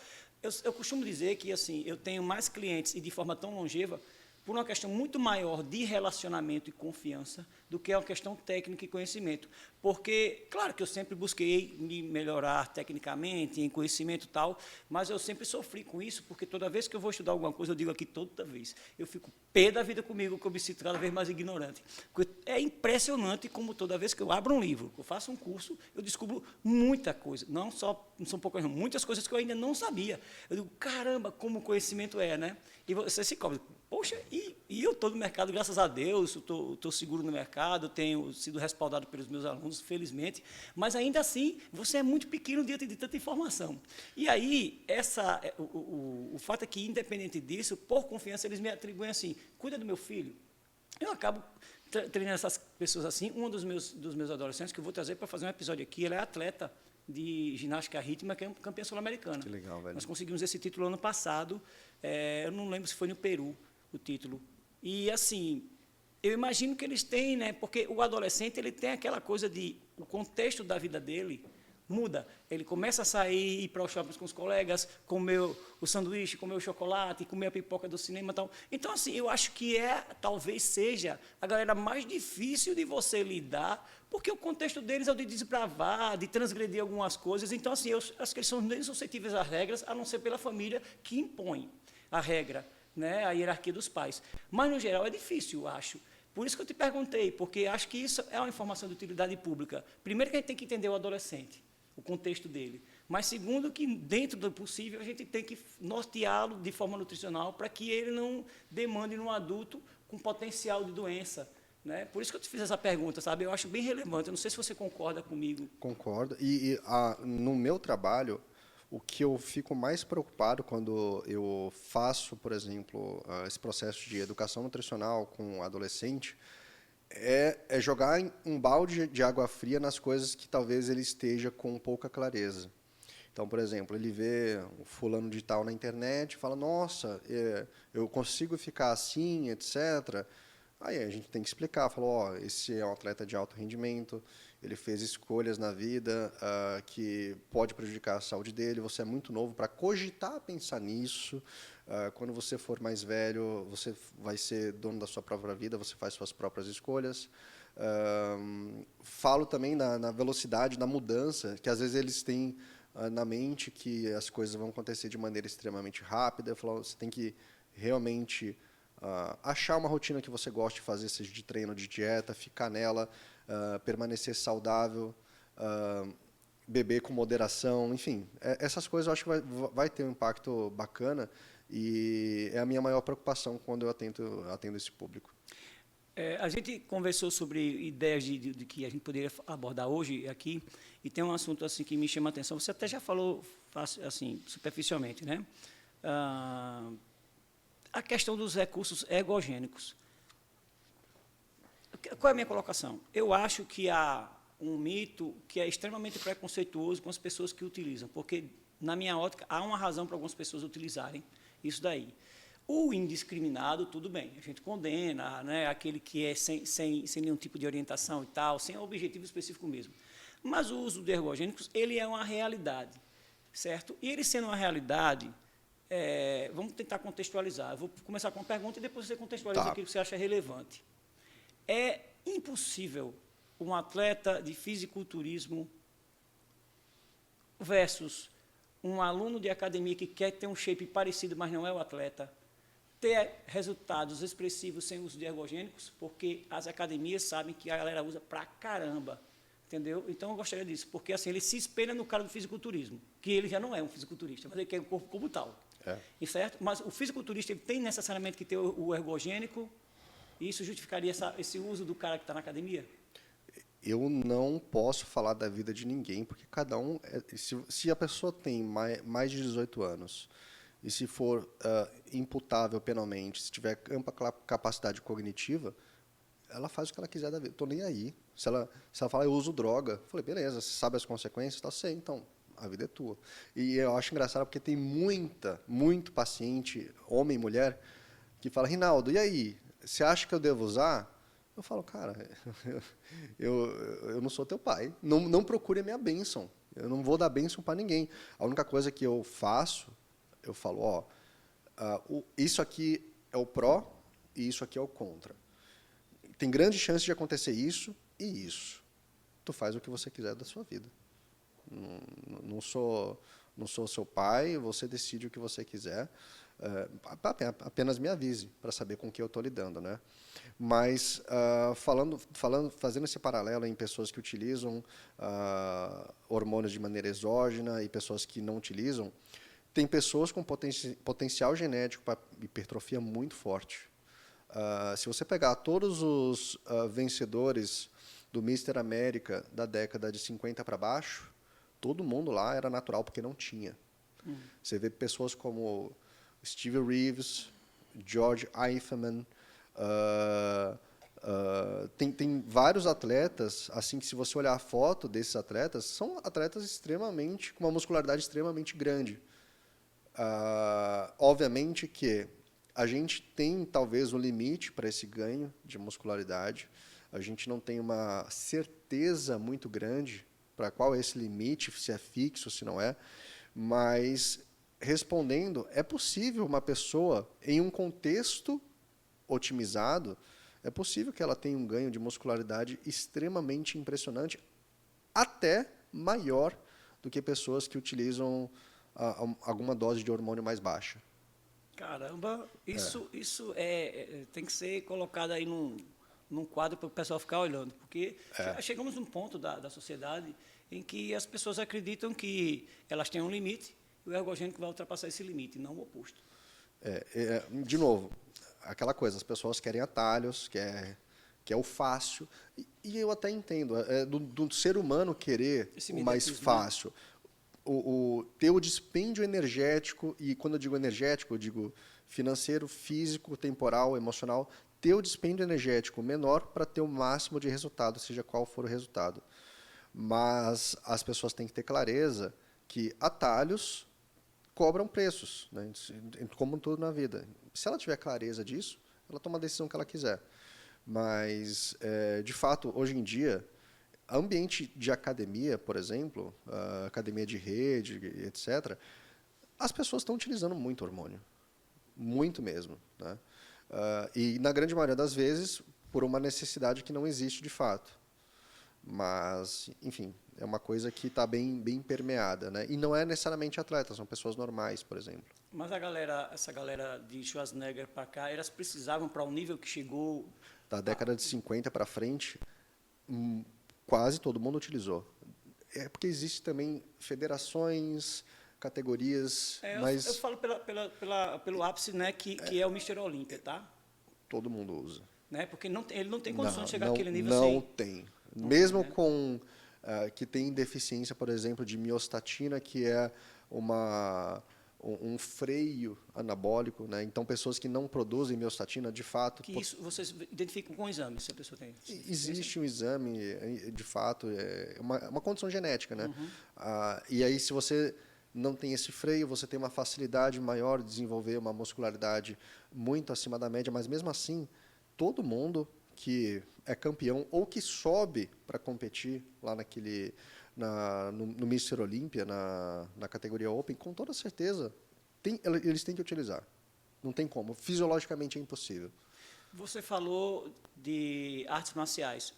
Eu costumo dizer que assim, eu tenho mais clientes e de forma tão longeva por uma questão muito maior de relacionamento e confiança do que uma questão técnica e conhecimento. Porque, claro que eu sempre busquei me melhorar tecnicamente, em conhecimento e tal, mas eu sempre sofri com isso, porque toda vez que eu vou estudar alguma coisa, eu digo aqui toda vez, eu fico pé da vida comigo, que eu me sinto cada vez mais ignorante. Porque é impressionante como toda vez que eu abro um livro, que eu faço um curso, eu descubro muita coisa. Não são poucas, não, muitas coisas que eu ainda não sabia. Eu digo, caramba, como o conhecimento é, né? E você se cobra. Poxa, e eu estou no mercado, graças a Deus, estou seguro no mercado, tenho sido respaldado pelos meus alunos, felizmente, mas ainda assim, você é muito pequeno diante de tanta informação. E aí, o fato é que, independente disso, por confiança, eles me atribuem assim, cuida do meu filho. Eu acabo treinando essas pessoas assim. Um dos meus adolescentes, que eu vou trazer para fazer um episódio aqui, ele é atleta de ginástica rítmica, que é campeã sul-americana. Que legal, velho. Nós conseguimos esse título ano passado, eu não lembro se foi no Peru, o título. E, assim, eu imagino que eles têm, né? Porque o adolescente, ele tem aquela coisa de... O contexto da vida dele muda. Ele começa a sair, ir para os shoppings com os colegas, comer o sanduíche, comer o chocolate, comer a pipoca do cinema e tal. Então, assim, eu acho que talvez seja a galera mais difícil de você lidar, porque o contexto deles é o de desbravar, de transgredir algumas coisas. Então, assim, eu acho que eles são bem suscetíveis às regras, a não ser pela família que impõe a regra, né, a hierarquia dos pais. Mas, no geral, é difícil, eu acho. Por isso que eu te perguntei, porque acho que isso é uma informação de utilidade pública. Primeiro, que a gente tem que entender o adolescente, o contexto dele. Mas, segundo, que, dentro do possível, a gente tem que norteá-lo de forma nutricional para que ele não demande num adulto com potencial de doença. Né? Por isso que eu te fiz essa pergunta, sabe? Eu acho bem relevante. Eu não sei se você concorda comigo. Concordo. No meu trabalho, o que eu fico mais preocupado quando eu faço, por exemplo, esse processo de educação nutricional com adolescente, é jogar um balde de água fria nas coisas que talvez ele esteja com pouca clareza. Então, por exemplo, ele vê o fulano de tal na internet e fala, nossa, eu consigo ficar assim, etc. Aí a gente tem que explicar, falou, esse é um atleta de alto rendimento, ele fez escolhas na vida que pode prejudicar a saúde dele, você é muito novo para cogitar pensar nisso, quando você for mais velho, você vai ser dono da sua própria vida, você faz suas próprias escolhas. Falo também na velocidade, na mudança, que às vezes eles têm na mente que as coisas vão acontecer de maneira extremamente rápida. Eu falo, você tem que realmente achar uma rotina que você goste de fazer, seja de treino, de dieta, ficar nela, permanecer saudável, beber com moderação, enfim. Essas coisas eu acho que vai ter um impacto bacana e é a minha maior preocupação quando eu atendo esse público. A gente conversou sobre ideias de que a gente poderia abordar hoje aqui, e tem um assunto assim que me chama a atenção. Você até já falou assim, superficialmente, né? A questão dos recursos ergogênicos. Qual é a minha colocação? Eu acho que há um mito que é extremamente preconceituoso com as pessoas que utilizam, porque, na minha ótica, há uma razão para algumas pessoas utilizarem isso daí. O indiscriminado, tudo bem, a gente condena, né, aquele que é sem nenhum tipo de orientação e tal, sem objetivo específico mesmo. Mas o uso de ergogênicos, ele é uma realidade, certo? E ele sendo uma realidade, vamos tentar contextualizar. Eu vou começar com uma pergunta e depois você contextualiza aquilo que você acha relevante. É impossível um atleta de fisiculturismo versus um aluno de academia que quer ter um shape parecido, mas não é o atleta, ter resultados expressivos sem uso de ergogênicos, porque as academias sabem que a galera usa pra caramba, entendeu? Então, eu gostaria disso, porque assim, ele se espelha no cara do fisiculturismo, que ele já não é um fisiculturista, mas ele quer o corpo como tal, certo? Mas o fisiculturista ele tem necessariamente que ter o ergogênico, e isso justificaria esse uso do cara que está na academia? Eu não posso falar da vida de ninguém, porque cada um... Se a pessoa tem mais de 18 anos, e se for imputável penalmente, se tiver ampla capacidade cognitiva, ela faz o que ela quiser da vida. Estou nem aí. Se ela falar, eu uso droga, eu falei, beleza, você sabe as consequências? Tá, sei, então, a vida é tua. E eu acho engraçado porque tem muito paciente, homem e mulher, que fala, Rinaldo, e aí, você acha que eu devo usar? Eu falo, cara, eu, eu não sou teu pai. Não procure a minha bênção. Eu não vou dar bênção para ninguém. A única coisa que eu faço, eu falo, ó, isso aqui é o pró e isso aqui é o contra. Tem grande chance de acontecer isso e isso. Tu faz o que você quiser da sua vida. Não sou seu pai, você decide o que você quiser. Apenas me avise para saber com que eu estou lidando, né? Mas fazendo esse paralelo em pessoas que utilizam hormônios de maneira exógena e pessoas que não utilizam, tem pessoas com potencial genético para hipertrofia muito forte. Se você pegar todos os vencedores do Mister América da década de 50 para baixo, todo mundo lá era natural porque não tinha. Você vê pessoas como Steve Reeves, George Eifelman, tem vários atletas, assim, que se você olhar a foto desses atletas, são atletas com uma muscularidade extremamente grande. Obviamente que a gente tem, talvez, um limite para esse ganho de muscularidade. A gente não tem uma certeza muito grande para qual é esse limite, se é fixo, se não é. Mas, respondendo, é possível uma pessoa, em um contexto otimizado, é possível que ela tenha um ganho de muscularidade extremamente impressionante, até maior do que pessoas que utilizam alguma dose de hormônio mais baixa. Caramba, isso tem que ser colocado aí num quadro para o pessoal ficar olhando, porque chegamos num ponto da sociedade em que as pessoas acreditam que elas têm um limite e o ergogênico vai ultrapassar esse limite, não o oposto. De novo, aquela coisa, as pessoas querem atalhos, que é o fácil, e eu até entendo, do ser humano querer o mais fácil. Ter o dispêndio energético, e quando eu digo energético, eu digo financeiro, físico, temporal, emocional, ter o dispêndio energético menor para ter o máximo de resultado, seja qual for o resultado. Mas as pessoas têm que ter clareza que atalhos cobram preços, né? Como tudo na vida. Se ela tiver clareza disso, ela toma a decisão que ela quiser. Mas, de fato, hoje em dia, ambiente de academia, por exemplo, academia de rede, etc., as pessoas estão utilizando muito hormônio. Muito mesmo. Né? E, na grande maioria das vezes, por uma necessidade que não existe de fato. Mas, enfim, é uma coisa que está bem permeada. Né? E não é necessariamente atletas, são pessoas normais, por exemplo. Mas essa galera de Schwarzenegger para cá, elas precisavam para o nível que chegou... Da década de 50 para frente, quase todo mundo utilizou. É porque existe também federações, categorias, mas... Eu falo pelo ápice, né, que é o Mr. Olympia, tá? Todo mundo usa. Né? Porque ele não tem condições de chegar àquele nível Não tem. Mesmo com... que tem deficiência, por exemplo, de miostatina, que é um freio anabólico, né? Então, pessoas que não produzem miostatina, de fato... Isso vocês identificam com o exame, se a pessoa tem... Existe um exame, de fato, é uma condição genética, né? E aí, se você não tem esse freio, você tem uma facilidade maior de desenvolver uma muscularidade muito acima da média, mas, mesmo assim, todo mundo que é campeão ou que sobe para competir lá no Mr. Olympia, na categoria Open, com toda certeza, eles têm que utilizar. Não tem como. Fisiologicamente é impossível. Você falou de artes marciais.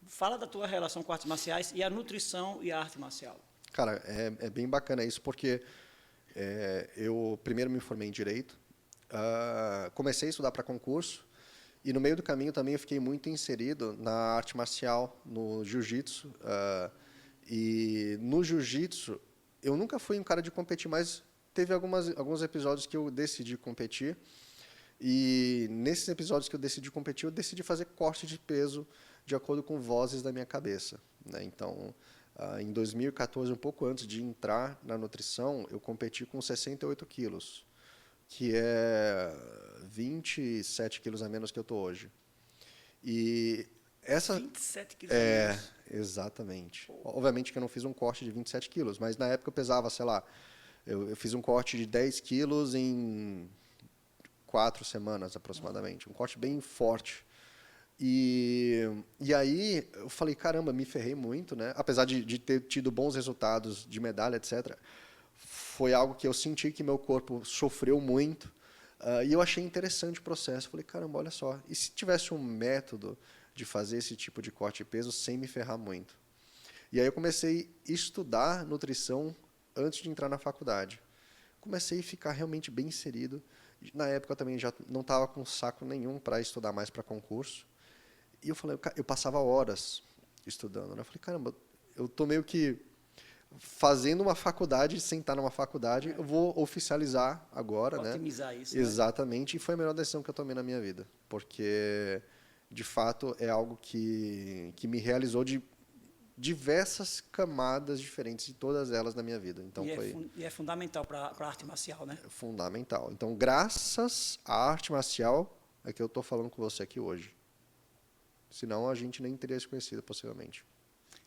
Fala da tua relação com artes marciais e a nutrição e a arte marcial. Cara, é bem bacana isso, porque eu primeiro me formei em Direito, comecei a estudar para concurso, e no meio do caminho também eu fiquei muito inserido na arte marcial, no jiu-jitsu. E no jiu-jitsu, eu nunca fui um cara de competir, mas teve alguns episódios que eu decidi competir. E nesses episódios que eu decidi competir, eu decidi fazer corte de peso de acordo com vozes da minha cabeça. Né? Então, em 2014, um pouco antes de entrar na nutrição, eu competi com 68 quilos, que é 27 quilos a menos que eu estou hoje. E 27 quilos a menos? Exatamente. Obviamente que eu não fiz um corte de 27 quilos, mas na época eu pesava, sei lá, eu fiz um corte de 10 quilos em 4 semanas, aproximadamente. Um corte bem forte. E aí eu falei, caramba, me ferrei muito, né? Apesar de ter tido bons resultados de medalha, etc. Foi algo que eu senti que meu corpo sofreu muito. E eu achei interessante o processo. Falei, caramba, olha só. E se tivesse um método de fazer esse tipo de corte de peso sem me ferrar muito? E aí eu comecei a estudar nutrição antes de entrar na faculdade. Comecei a ficar realmente bem inserido. Na época eu também já não estava com saco nenhum para estudar mais para concurso. E eu falei, eu passava horas estudando, né? Eu falei, caramba, eu estou meio que fazendo uma faculdade sem estar numa faculdade, eu vou oficializar agora, né? Otimizar isso, né? Exatamente, e foi a melhor decisão que eu tomei na minha vida, porque, de fato, é algo que me realizou de diversas camadas diferentes, de todas elas na minha vida. Então, E é fundamental para a arte marcial, né? fundamental. Então, graças à arte marcial, é que eu estou falando com você aqui hoje. Senão, a gente nem teria se conhecido, possivelmente.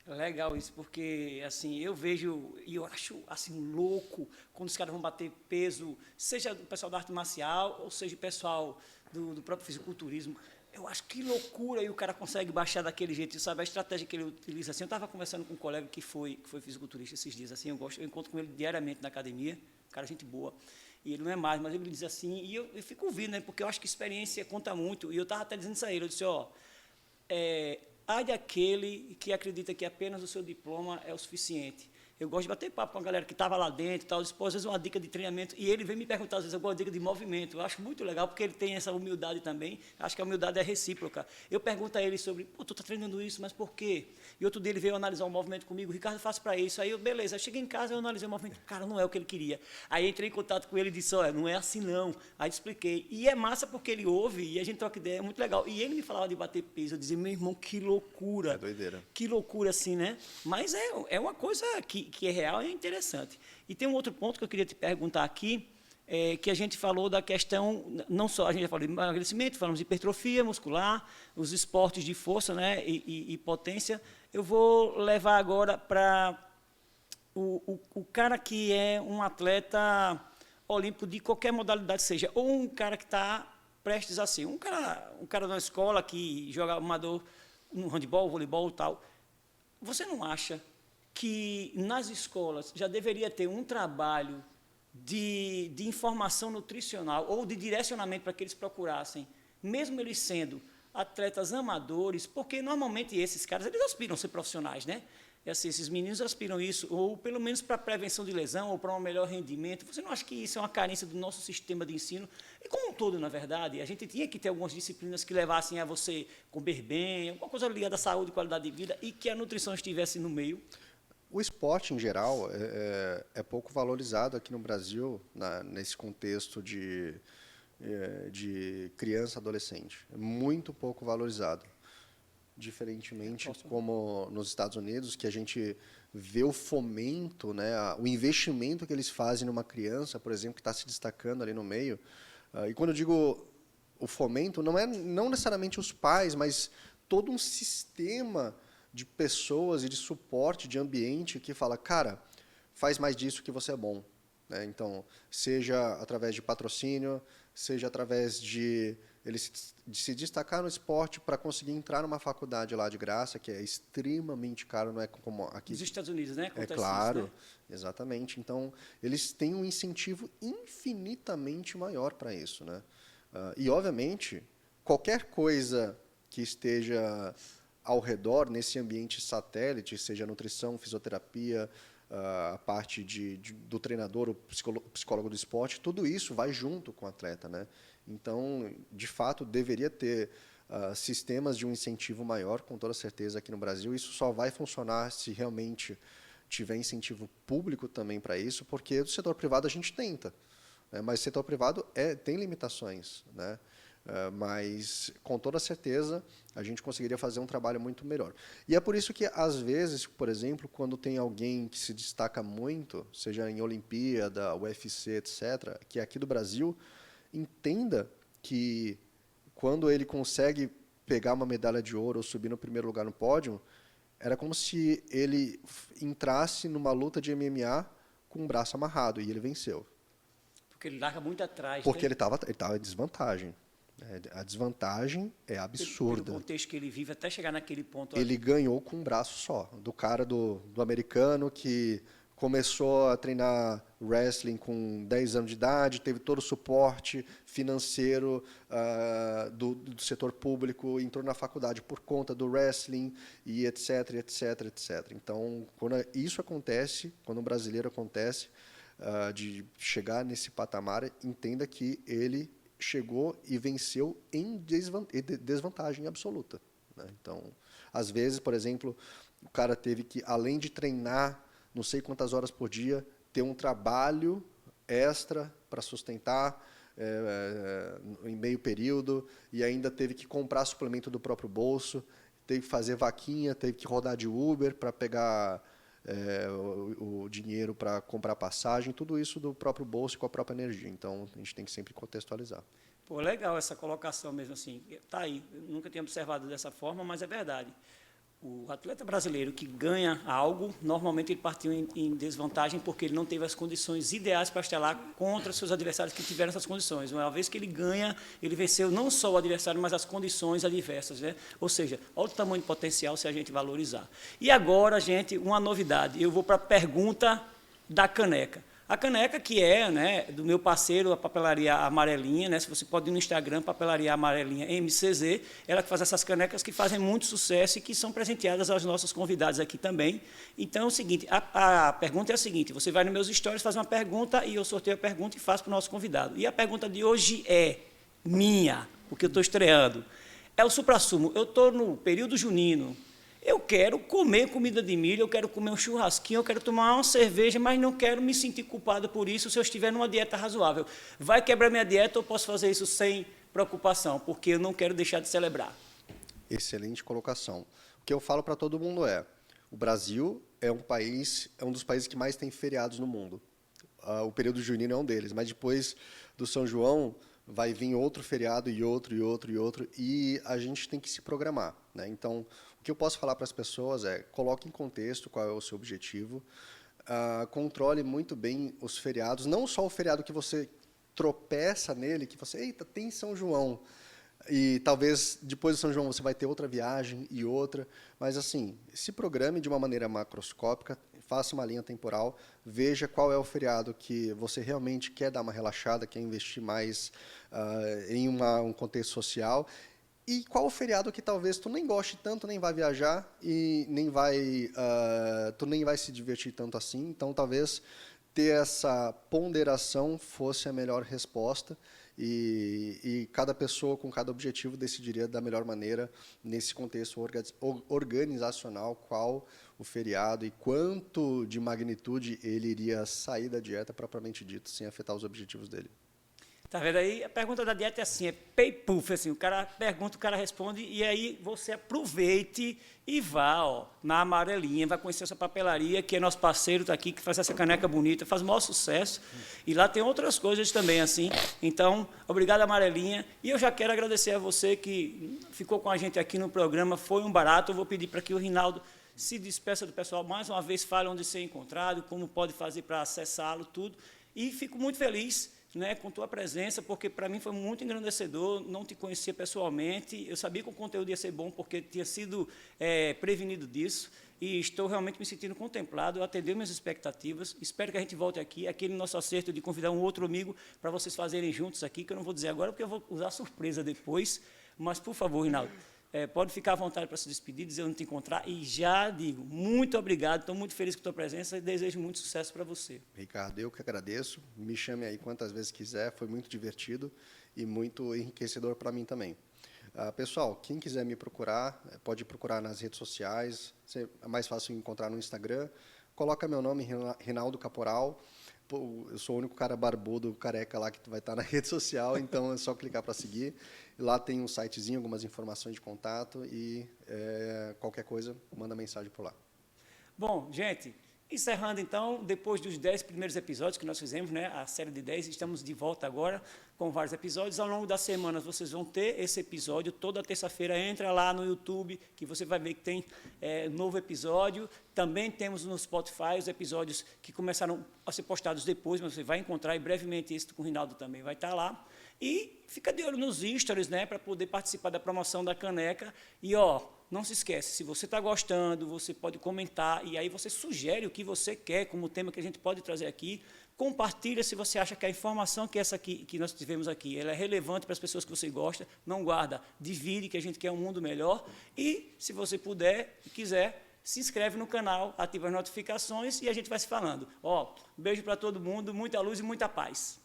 Legal isso, porque assim, eu vejo e eu acho assim louco quando os caras vão bater peso, seja o pessoal da arte marcial ou seja o pessoal do próprio fisiculturismo. Eu acho que loucura e o cara consegue baixar daquele jeito, sabe? A estratégia que ele utiliza assim. Eu estava conversando com um colega que foi fisiculturista esses dias, assim, eu encontro com ele diariamente na academia, cara, gente boa. E ele não é mais, mas ele diz assim, e eu fico ouvindo, né? Porque eu acho que experiência conta muito. E eu estava até dizendo isso a ele, eu disse, ó, ai daquele que acredita que apenas o seu diploma é o suficiente. Eu gosto de bater papo com a galera que estava lá dentro e tal. Às vezes uma dica de treinamento. E ele vem me perguntar, às vezes, alguma dica de movimento. Eu acho muito legal, porque ele tem essa humildade também. Acho que a humildade é recíproca. Eu pergunto a ele sobre, pô, tu está treinando isso, mas por quê? E outro dia ele veio analisar um movimento comigo. Ricardo, eu faço para isso. Aí eu, beleza. Aí cheguei em casa, eu analisei o movimento. Cara, não é o que ele queria. Aí entrei em contato com ele e disse, olha, não é assim não. Aí expliquei. E é massa porque ele ouve e a gente troca ideia, é muito legal. E ele me falava de bater peso. Eu dizia, meu irmão, que loucura. É doideira. Que loucura assim, né? Mas é uma coisa que é real e é interessante. E tem um outro ponto que eu queria te perguntar aqui, que a gente falou da questão, não só, a gente já falou de emagrecimento, falamos de hipertrofia muscular, os esportes de força, né, e potência. Eu vou levar agora para o cara que é um atleta olímpico de qualquer modalidade seja, ou um cara que está prestes a ser, um cara da escola que joga amador no handebol, voleibol e tal. Você não acha que nas escolas já deveria ter um trabalho de informação nutricional ou de direcionamento para que eles procurassem, mesmo eles sendo atletas amadores, porque normalmente esses caras eles aspiram a ser profissionais, né? E assim, esses meninos aspiram isso, ou pelo menos para prevenção de lesão, ou para um melhor rendimento. Você não acha que isso é uma carência do nosso sistema de ensino? E como um todo, na verdade, a gente tinha que ter algumas disciplinas que levassem a você comer bem, alguma coisa ligada à saúde e qualidade de vida, e que a nutrição estivesse no meio. O esporte, em geral, é pouco valorizado aqui no Brasil, nesse contexto de criança e adolescente. É muito pouco valorizado. Diferentemente, como nos Estados Unidos, que a gente vê o fomento, né, o investimento que eles fazem numa criança, por exemplo, que está se destacando ali no meio. E quando eu digo o fomento, não necessariamente os pais, mas todo um sistema de pessoas e de suporte, de ambiente que fala, cara, faz mais disso que você é bom. Né? Então, seja através de patrocínio, seja através de se destacar no esporte para conseguir entrar numa faculdade lá de graça, que é extremamente caro, não é como aqui. Nos Estados Unidos, né? É claro, isso, né? Exatamente. Então, eles têm um incentivo infinitamente maior para isso. Né? E, obviamente, qualquer coisa que esteja ao redor, nesse ambiente satélite, seja nutrição, fisioterapia, a parte do treinador, o psicólogo do esporte, tudo isso vai junto com o atleta. Né? Então, de fato, deveria ter sistemas de um incentivo maior, com toda certeza, aqui no Brasil. Isso só vai funcionar se realmente tiver incentivo público também para isso, porque do setor privado a gente tenta, né? Mas o setor privado tem limitações, né? Mas, com toda certeza, a gente conseguiria fazer um trabalho muito melhor. E é por isso que, às vezes, por exemplo, quando tem alguém que se destaca muito, seja em Olimpíada, UFC, etc., que é aqui do Brasil, entenda que, quando ele consegue pegar uma medalha de ouro ou subir no primeiro lugar no pódio, era como se ele entrasse numa luta de MMA com o braço amarrado, e ele venceu. Porque ele larga muito atrás. Porque ele estava em desvantagem. A desvantagem é absurda. Pelo contexto que ele vive, até chegar naquele ponto. Ele ganhou com um braço só, do cara do americano que começou a treinar wrestling com 10 anos de idade, teve todo o suporte financeiro do setor público, entrou na faculdade por conta do wrestling e etc, etc, etc. Então, quando isso acontece, quando um brasileiro acontece, de chegar nesse patamar, entenda que ele chegou e venceu em desvantagem absoluta, né? Então, às vezes, por exemplo, o cara teve que, além de treinar não sei quantas horas por dia, ter um trabalho extra para sustentar em meio período, e ainda teve que comprar suplemento do próprio bolso, teve que fazer vaquinha, teve que rodar de Uber para pegar o dinheiro para comprar passagem, tudo isso do próprio bolso e com a própria energia. Então, a gente tem que sempre contextualizar. Pô, legal essa colocação mesmo assim. Tá aí, eu nunca tinha observado dessa forma, mas é verdade. O atleta brasileiro que ganha algo, normalmente ele partiu em desvantagem porque ele não teve as condições ideais para estar lá contra seus adversários que tiveram essas condições. Uma vez que ele ganha, ele venceu não só o adversário, mas as condições adversas, né? Ou seja, olha o tamanho de potencial se a gente valorizar. E agora, gente, uma novidade. Eu vou para a pergunta da caneca. A caneca que é, né, do meu parceiro, a Papelaria Amarelinha, né, se você pode ir no Instagram, Papelaria Amarelinha MCZ, ela que faz essas canecas que fazem muito sucesso e que são presenteadas aos nossos convidados aqui também. Então, é o seguinte, a pergunta é a seguinte, você vai nos meus stories, faz uma pergunta e eu sorteio a pergunta e faço para o nosso convidado. E a pergunta de hoje é minha, porque eu estou estreando. É o suprassumo, eu estou no período junino, eu quero comer comida de milho, eu quero comer um churrasquinho, eu quero tomar uma cerveja, mas não quero me sentir culpado por isso se eu estiver numa dieta razoável. Vai quebrar minha dieta ou posso fazer isso sem preocupação, porque eu não quero deixar de celebrar? Excelente colocação. O que eu falo para todo mundo o Brasil é um dos países que mais tem feriados no mundo. O período junino é um deles, mas depois do São João vai vir outro feriado e outro, e outro, e outro, e a gente tem que se programar, né? Então, o que eu posso falar para as pessoas coloque em contexto qual é o seu objetivo, controle muito bem os feriados, não só o feriado que você tropeça nele, que você, eita, tem São João, e talvez depois do São João você vai ter outra viagem e outra, mas assim, se programe de uma maneira macroscópica, faça uma linha temporal, veja qual é o feriado que você realmente quer dar uma relaxada, quer investir mais em um contexto social, e qual o feriado que talvez tu nem goste tanto, nem vai viajar e tu nem vai se divertir tanto assim. Então, talvez ter essa ponderação fosse a melhor resposta e cada pessoa com cada objetivo decidiria da melhor maneira nesse contexto organizacional qual o feriado e quanto de magnitude ele iria sair da dieta propriamente dito, sem afetar os objetivos dele. Tá vendo aí? A pergunta da dieta é assim, é pay puff, assim, o cara pergunta, o cara responde, e aí você aproveite e vá, na Amarelinha, vai conhecer essa papelaria, que é nosso parceiro, está aqui, que faz essa caneca bonita, faz o maior sucesso, e lá tem outras coisas também, assim. Então, obrigado, Amarelinha, e eu já quero agradecer a você que ficou com a gente aqui no programa, foi um barato, eu vou pedir para que o Rinaldo se despeça do pessoal, mais uma vez, fale onde ser encontrado, como pode fazer para acessá-lo, tudo, e fico muito feliz, né, com tua presença, porque para mim foi muito engrandecedor, não te conhecia pessoalmente, eu sabia que o conteúdo ia ser bom, porque tinha sido prevenido disso, e estou realmente me sentindo contemplado, atendeu minhas expectativas, espero que a gente volte aqui, aquele nosso acerto de convidar um outro amigo para vocês fazerem juntos aqui, que eu não vou dizer agora, porque eu vou usar surpresa depois, mas, por favor, Rinaldo, pode ficar à vontade para se despedir, dizer onde te encontrar, e já digo, muito obrigado, estou muito feliz com a tua presença e desejo muito sucesso para você. Ricardo, eu que agradeço, me chame aí quantas vezes quiser, foi muito divertido e muito enriquecedor para mim também. Pessoal, quem quiser me procurar, pode procurar nas redes sociais, é mais fácil encontrar no Instagram, coloca meu nome, Rinaldo Caporal. Eu sou o único cara barbudo, careca lá que vai estar na rede social, então é só clicar para seguir. Lá tem um sitezinho, algumas informações de contato e qualquer coisa, manda mensagem por lá. Bom, gente, encerrando então, depois dos 10 primeiros episódios que nós fizemos, né, a série de 10, estamos de volta agora com vários episódios. Ao longo das semanas vocês vão ter esse episódio, toda terça-feira entra lá no YouTube, que você vai ver que tem novo episódio, Também temos no Spotify os episódios que começaram a ser postados depois, mas você vai encontrar, e brevemente isso com o Rinaldo também vai estar lá. E fica de olho nos stories, né, para poder participar da promoção da caneca. E, não se esquece, se você está gostando, você pode comentar, e aí você sugere o que você quer como tema que a gente pode trazer aqui. Compartilha se você acha que a informação que essa aqui, que nós tivemos aqui, ela é relevante para as pessoas que você gosta. Não guarda, divide, que a gente quer um mundo melhor. E, se você puder e quiser, se inscreve no canal, ativa as notificações e a gente vai se falando. Beijo para todo mundo, muita luz e muita paz.